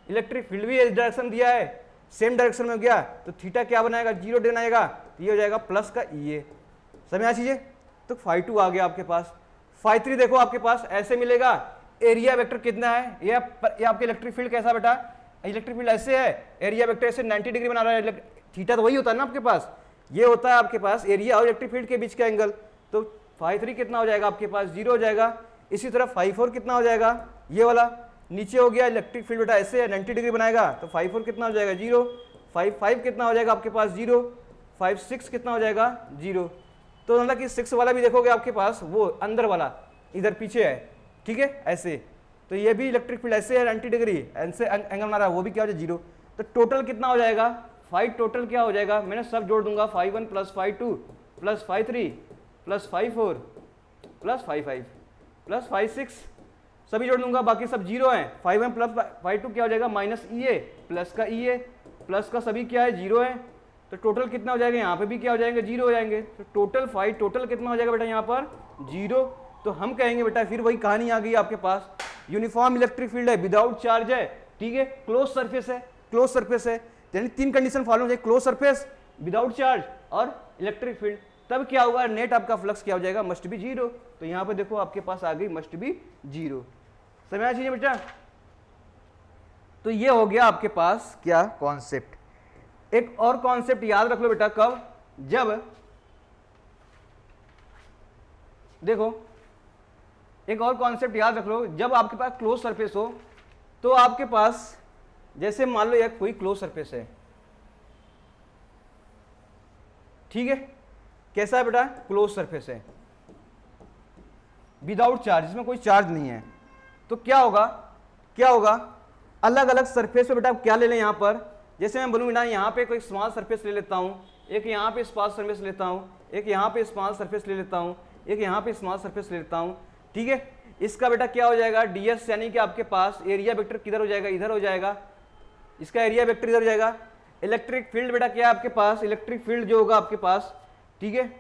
इलेक्ट्रिक फील्ड भी इस डायरेक्शन दिया है, सेम डायरेक्शन में हो गया, तो थीटा क्या बनाएगा 0 बनाएगा, तो ये हो जाएगा प्लस का ई ए, समझ आ चीजें। तो 5 2 आ गया आपके पास। 5 3 देखो आपके पास ऐसे मिलेगा, एरिया वेक्टर कितना है, ये आपके इलेक्ट्रिक फील्ड कैसा बेटा, इलेक्ट्रिक फील्ड ऐसे है, एरिया वेक्टर ऐसे 90 डिग्री बना रहा है, थीटा तो वही होता है ना आपके पास, ये होता है आपके पास एरिया और इलेक्ट्रिक फील्ड के बीच का एंगल। तो 5 3 कितना हो जाएगा आपके पास 0 हो जाएगा। इसी तरह 5 4 कितना हो जाएगा, ये वाला नीचे हो गया, इलेक्ट्रिक फील्ड बेटा ऐसे है 90 डिग्री बनाएगा, तो 5 4 कितना हो जाएगा 0, 5 5 कितना हो जाएगा आपके पास 0, 5 6 कितना हो जाएगा 0। तो मतलब कि 6 वाला भी देखोगे आपके पास वो अंदर वाला इधर पीछे है, ठीक है ऐसे। तो ये भी इलेक्ट्रिक फील्ड ऐसे है 90 डिग्री, ऐसे एंगल बना रहा है, वो भी क्या हो जाएगा 0। तो टोटल कितना हो जाएगा 5 टोटल क्या हो जाएगा, मैंने सब जोड़ दूंगा, 5 1 plus 5 2 plus 5 3 plus 5 4 plus 5 5 plus 5 6 सभी जोड़ दूंगा, बाकी सब 0 है। 5 1 प्लस 5 2 क्या हो जाएगा माइनस ई ए प्लस का ई ए प्लस का सभी क्या है 0 है। तो टोटल कितना हो जाएगा, यहाँ पे भी क्या हो जाएंगे 0 हो जाएंगे। तो टोटल 5 टोटल कितना हो जाएगा बेटा यहाँ पर 0। तो हम कहेंगे बेटा फिर वही कहानी आ गई आपके पास, यूनिफॉर्म इलेक्ट्रिक फील्ड है, विदाउट चार्ज है, ठीक है, क्लोज सरफेस है, क्लोज सरफेस है, यानी 3 कंडीशन फॉलो हो जाए, क्लोज सरफेस, विदाउट चार्ज और इलेक्ट्रिक फील्ड। तब क्या होगा, नेट आपका फ्लक्स क्या हो जाएगा, मस्ट बी 0। तो यहाँ पे देखो आपके पास आ गई मस्ट बी 0। समझ आ चीजें बेटा। तो ये हो गया आपके पास क्या कॉन्सेप्ट। एक और कॉन्सेप्ट याद रख लो बेटा, कब, जब देखो एक और कॉन्सेप्ट याद रख लो, जब आपके पास क्लोज सरफेस हो, तो आपके पास जैसे मान लो यह कोई क्लोज सरफेस है, ठीक है, कैसा है बेटा, क्लोज सरफेस है विदाउट चार्ज, इसमें कोई चार्ज नहीं है। तो क्या होगा, क्या होगा, अलग अलग सरफेस पे बेटा क्या ले लें यहाँ पर, जैसे मैं बोलूँ ना यहाँ पे कोई स्मॉल सरफेस ले लेता हूँ, एक यहाँ पे स्मॉल सरफेस लेता हूँ, एक यहाँ पे स्मॉल सरफेस ले लेता हूँ, एक यहाँ पे स्मॉल सरफेस ले लेता हूँ, ठीक है। इसका बेटा क्या हो जाएगा ds, यानी कि आपके पास एरिया वेक्टर किधर हो जाएगा, इधर हो जाएगा, इसका एरिया वेक्टर इधर हो जाएगा। इलेक्ट्रिक फील्ड बेटा क्या है आपके पास, इलेक्ट्रिक फील्ड जो होगा आपके पास, ठीक है,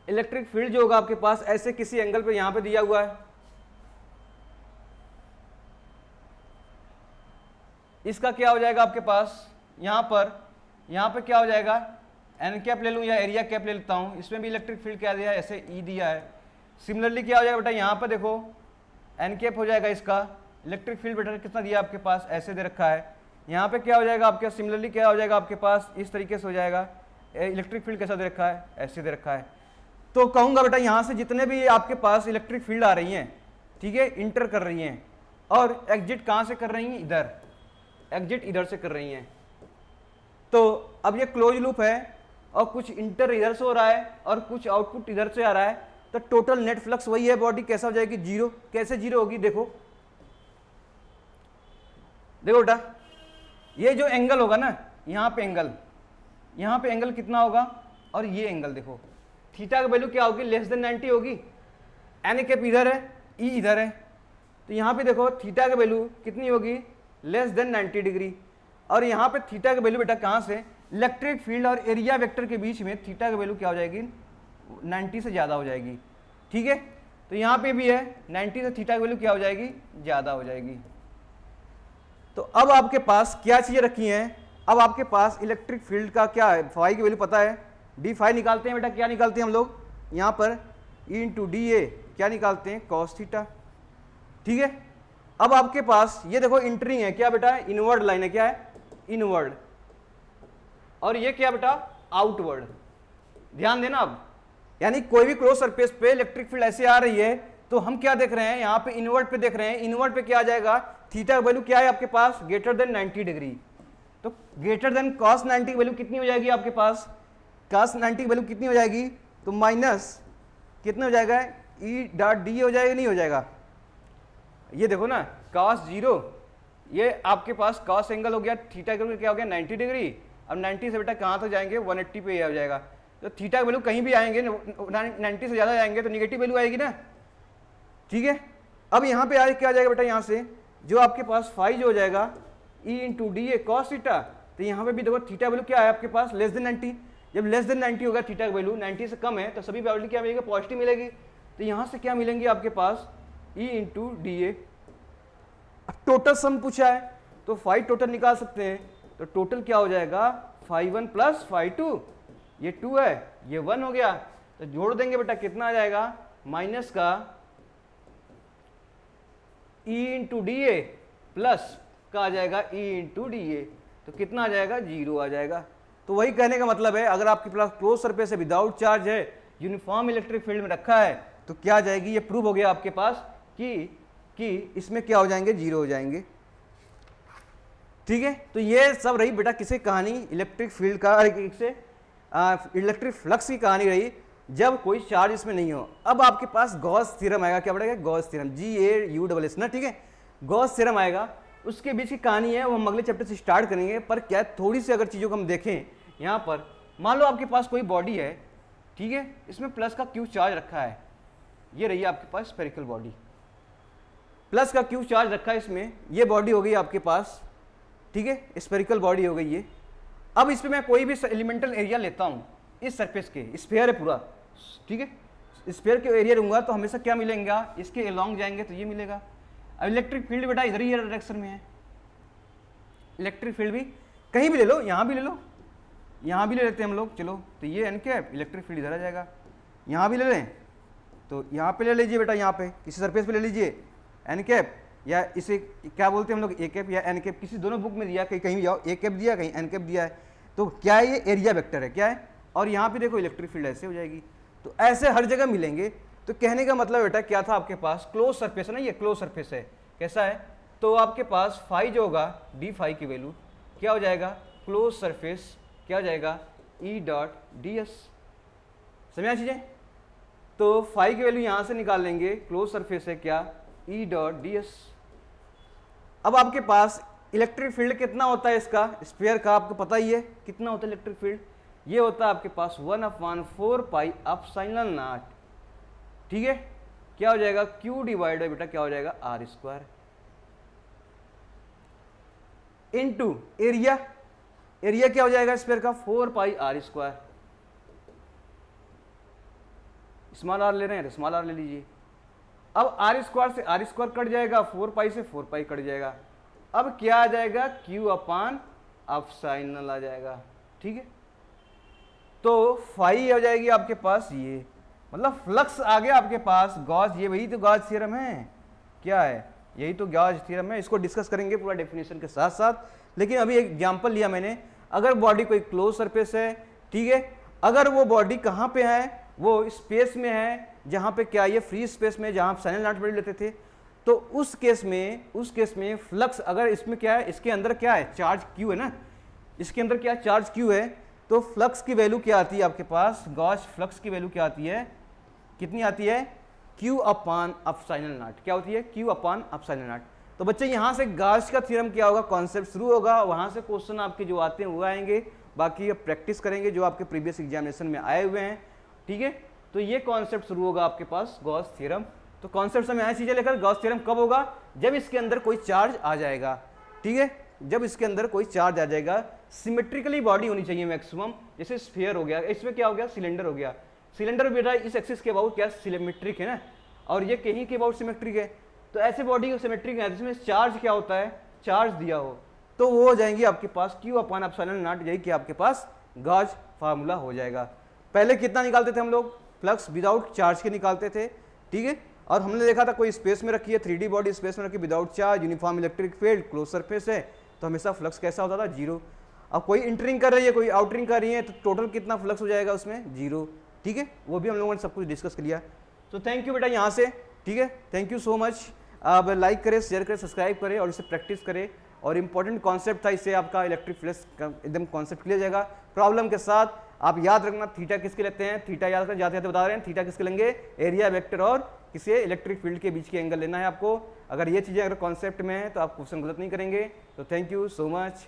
इलेक्ट्रिक फील्ड जो होगा आपके पास ऐसे किसी एंगल पे यहाँ पे दिया हुआ है, इसका क्या हो जाएगा आपके पास यहाँ पे क्या हो जाएगा, एन कैप ले लूँ या एरिया कैप ले लेता हूँ, इसमें भी इलेक्ट्रिक फील्ड क्या दिया है, ऐसे ई दिया है। सिमिलरली क्या हो जाएगा बेटा यहाँ पर देखो एन कैप हो जाएगा, इसका इलेक्ट्रिक फील्ड बेटा कितना दिया आपके पास, ऐसे दे रखा है। यहाँ पे क्या हो जाएगा आपके, सिमिलरली क्या हो जाएगा आपके पास, इस तरीके से हो जाएगा, इलेक्ट्रिक फील्ड कैसा दे रखा है, ऐसे दे रखा है। तो कहूँगा बेटा यहाँ से जितने भी आपके पास इलेक्ट्रिक फील्ड आ रही हैं, ठीक है, इंटर कर रही हैं, और एग्जिट कहाँ से कर रही हैं, इधर, एग्जिट इधर से कर रही हैं। तो अब ये क्लोज लूप है, और कुछ इंटर इधर से हो रहा है और कुछ आउटपुट इधर से आ रहा है, तो टोटल नेट फ्लक्स वही है, बॉडी कैसा हो जाएगी 0। कैसे 0 होगी, देखो देखो बेटा, ये जो एंगल होगा ना यहाँ पे एंगल, यहाँ पे एंगल कितना होगा, और ये एंगल देखो थीटा का वैल्यू क्या होगी, लेस देन 90 होगी। एन कैप इधर है, ई इधर है, तो यहाँ पे देखो थीटा का वैल्यू कितनी होगी, लेस देन 90 डिग्री। और यहाँ पे थीटा का वैल्यू बेटा कहाँ से, इलेक्ट्रिक फील्ड और एरिया वेक्टर के बीच में थीटा का वैल्यू क्या हो जाएगी, 90 से ज़्यादा हो जाएगी। ठीक है, तो यहाँ पे भी है 90 से थीटा की वैल्यू क्या हो जाएगी, ज़्यादा हो जाएगी। तो अब आपके पास क्या चीज़ें रखी हैं, अब आपके पास इलेक्ट्रिक फील्ड का क्या है, फाई की वैल्यू पता है, डी फाई निकालते हैं बेटा, क्या निकालते हैं हम लोग यहाँ पर, ई इंटू डी ए क्या निकालते हैं, कॉस थीटा। ठीक है, अब आपके पास ये देखो इंटरिंग है क्या बेटा, इनवर्ड लाइन है, क्या है, इनवर्ड, और ये क्या बेटा, आउटवर्ड। ध्यान देना अब, यानी कोई भी क्लोज सरफेस पे इलेक्ट्रिक फील्ड ऐसे आ रही है तो हम क्या देख रहे हैं, यहाँ पे इनवर्ड पे देख रहे हैं। इनवर्ड पे क्या आ जाएगा, थीटा का वैल्यू क्या है आपके पास, ग्रेटर देन 90 डिग्री। तो ग्रेटर देन कॉस 90 की वैल्यू कितनी हो जाएगी आपके पास, कॉस 90 की वैल्यू कितनी हो जाएगी, तो माइनस कितने हो जाएगा, ई डॉट डी हो जाएगा, नहीं हो जाएगा, ये देखो ना कॉस 0, ये आपके पास कॉस एंगल हो गया, थीटा का क्या हो गया 90 डिग्री। अब 90 से बेटा कहाँ तक जाएंगे, 180 पे ये हो जाएगा। तो थीटा का वैल्यू कहीं भी आएंगे 90 से ज़्यादा जाएंगे तो निगेटिव वैल्यू आएगी ना। ठीक है, अब यहाँ पे आए क्या आ जाएगा बेटा, यहाँ से जो आपके पास फाई जो हो जाएगा E into D A cos theta, तो यहाँ पे भी देखो थीटा वैल्यू क्या है आपके पास, लेस देन 90। जब लेस देन 90 होगा थीटा का वैल्यू 90 से कम है तो सभी वैल्यू क्या मिलेगी, पॉजिटिव मिलेगी। तो यहाँ से क्या मिलेंगे आपके पास, ई इंटू डी ए। अब टोटल सम पूछा है तो फाई टोटल निकाल सकते हैं, तो टोटल क्या हो जाएगा, फाई 1 प्लस फाई 2, ये 2 है, ये 1 हो गया, तो जोड़ देंगे बेटा कितना आ जाएगा, माइनस का E into D A plus का आ जाएगा ई इंटू डी ए, तो कितना आ जाएगा, 0 आ जाएगा। तो वही कहने का मतलब है, अगर आपके पास क्लोज सरफेस है, विदाउट चार्ज है, यूनिफॉर्म इलेक्ट्रिक फील्ड में रखा है, तो क्या आ जाएगी, ये प्रूव हो गया आपके पास कि इसमें क्या हो जाएंगे, 0 हो जाएंगे। ठीक है, तो ये सब रही बेटा किसी कहानी, इलेक्ट्रिक फील्ड का, से इलेक्ट्रिक फ्लक्स की कहानी रही जब कोई चार्ज इसमें नहीं हो। अब आपके पास गॉस थ्योरम आएगा, क्या पड़ेगा, गॉस थ्योरम, GAUSS ना। ठीक है, गॉस थ्योरम आएगा, उसके बीच की कहानी है वो हम अगले चैप्टर से स्टार्ट करेंगे। पर क्या थोड़ी सी अगर चीज़ों को हम देखें, यहाँ पर मान लो आपके पास कोई बॉडी है, ठीक है, इसमें प्लस का क्यू चार्ज रखा है, ये रही आपके पास स्फेरिकल बॉडी, प्लस का क्यू चार्ज रखा है इसमें, ये बॉडी हो गई आपके पास, ठीक है, स्फेरिकल बॉडी हो गई ये। अब इस पर मैं कोई भी एलिमेंटल एरिया लेता हूँ इस सरफेस के, स्फेयर है पूरा, ठीक है, स्फेयर के एरिया लूंगा तो हमेशा क्या मिलेगा, इसके अलोंग जाएंगे तो ये मिलेगा। अब इलेक्ट्रिक फील्ड बेटा इधर ही डायरेक्शन में है, इलेक्ट्रिक फील्ड भी कहीं भी ले लो, यहाँ भी ले लो, यहाँ भी ले लेते हैं हम लोग, चलो, तो ये एन कैप, इलेक्ट्रिक फील्ड इधर आ जाएगा, यहाँ भी ले लें तो यहाँ पे ले लीजिए बेटा, यहाँ पे किसी सरफेस पे ले लीजिए एन कैप, या इसे क्या बोलते हैं हम लोग, ए कैप या एन कैप, किसी दोनों बुक में दिया, कहीं भी जाओ ए कैप दिया, कहीं एन कैप दिया है, तो क्या है, ये एरिया वेक्टर है, क्या है, और यहाँ पे देखो इलेक्ट्रिक फील्ड ऐसे हो जाएगी। तो ऐसे हर जगह मिलेंगे। तो कहने का मतलब बेटा क्या था, आपके पास क्लोज सरफेस है ना, ये क्लोज सरफेस है, कैसा है, तो आपके पास फाई जो होगा, डी फाई की वैल्यू क्या हो जाएगा, क्लोज सरफेस क्या हो जाएगा, ई डॉट डी एस। समझा चीजें, तो फाई की वैल्यू यहां से निकाल लेंगे, क्लोज सरफेस है क्या, ई डॉट डी एस। अब आपके पास इलेक्ट्रिक फील्ड कितना होता है इसका, स्फीयर का आपको पता ही है कितना होता है इलेक्ट्रिक फील्ड, ये होता है आपके पास 1/4 पाई एप्सिलॉन नॉट। ठीक है, क्या हो जाएगा, Q डिवाइड बाय बेटा क्या हो जाएगा, R square into area, area क्या हो जाएगा स्फीयर का, 4 पाई R स्क्वायर। स्मॉल आर ले रहे हैं, स्मॉल आर ले लीजिए। अब R स्क्वायर से R स्क्वायर कट जाएगा, 4 पाई से 4 पाई कट जाएगा। अब क्या आ जाएगा, Q अपान एप्सिलॉन आ जाएगा। ठीक है, तो फाई हो जाएगी आपके पास ये, मतलब फ्लक्स आ गया आपके पास, गॉस, ये वही तो गॉस थ्योरम है, क्या है, यही तो गॉस थ्योरम है। इसको डिस्कस करेंगे पूरा डेफिनेशन के साथ साथ। लेकिन अभी एक एग्जांपल लिया मैंने, अगर बॉडी कोई क्लोज सरफेस है, ठीक है, अगर वो बॉडी कहाँ पे है, वो स्पेस में है, जहाँ पे क्या, ये फ्री स्पेस में, जहाँ साइनल नॉट बॉडी लेते थे, तो उस केस में फ्लक्स अगर इसमें क्या है, इसके अंदर क्या है, चार्ज क्यू है ना, इसके अंदर क्या चार्ज क्यू है, तो फ्लक्स की वैल्यू क्या आती है आपके पास, गॉस फ्लक्स की वैल्यू क्या आती है, कितनी आती है, Q अपान एप्सिलॉन नॉट। क्या होती है, Q अपान एप्सिलॉन नॉट। तो बच्चे यहाँ से गॉस का थ्योरम क्या होगा, कॉन्सेप्ट शुरू होगा, वहाँ से क्वेश्चन आपके जो आते हैं वो आएंगे, बाकी अब प्रैक्टिस करेंगे जो आपके प्रीवियस एग्जामिनेशन में आए हुए हैं, ठीक है। तो ये कॉन्सेप्ट शुरू होगा आपके पास गॉस थ्योरम। तो कॉन्सेप्ट में ऐसी चीजें लेकर गॉस थ्योरम कब होगा, जब इसके अंदर कोई चार्ज आ जाएगा, ठीक है, जब इसके अंदर कोई चार्ज आ जाएगा। सिमेट्रिकली बॉडी होनी चाहिए मैक्सिमम, जैसे स्फीयर हो गया, इसमें क्या हो गया, सिलेंडर हो गया। सिलेंडर बेटा इस एक्सिस के अबाउट क्या सिमेट्रिक है ना, और ये कहीं के अबाउट सिमेट्रिक है। तो ऐसे बॉडी सिमेट्रिक है जिसमें चार्ज क्या होता है, चार्ज दिया हो, तो वो हो जाएंगी आपके पास Q/ε0, यही कि आपके पास गॉस फार्मूला हो जाएगा। पहले कितना निकालते थे हम लोग, फ्लक्स विदाउट चार्ज के निकालते थे, ठीक है। और हमने देखा था कोई स्पेस में रखी है, 3D बॉडी स्पेस में रखी without charge, uniform electric field, close surface है, तो हमेशा फ्लक्स कैसा होता था, जीरो। अब कोई इंटरिंग कर रही है, कोई आउटरिंग कर रही है, तो टोटल कितना फ्लक्स हो जाएगा उसमें, जीरो, ठीक है। वो भी हम लोगों ने सब कुछ डिस्कस कर लिया। तो थैंक यू बेटा यहाँ से, ठीक है, थैंक यू सो मच। आप लाइक करें, शेयर करें, सब्सक्राइब करें और इसे प्रैक्टिस करें। और इंपॉर्टेंट कॉन्सेप्ट था, इससे आपका इलेक्ट्रिक फ्लक्स एकदम कॉन्सेप्ट क्लियर जाएगा प्रॉब्लम के साथ। आप याद रखना थीटा किसके लेते हैं, थीटा याद कर जाते बता रहे हैं, थीटा किसके लेंगे, एरिया वेक्टर और किसे इलेक्ट्रिक फील्ड के बीच के एंगल लेना है आपको। अगर ये चीज़ें अगर कॉन्सेप्ट में है तो आप क्वेश्चन गलत नहीं करेंगे। तो थैंक यू सो मच।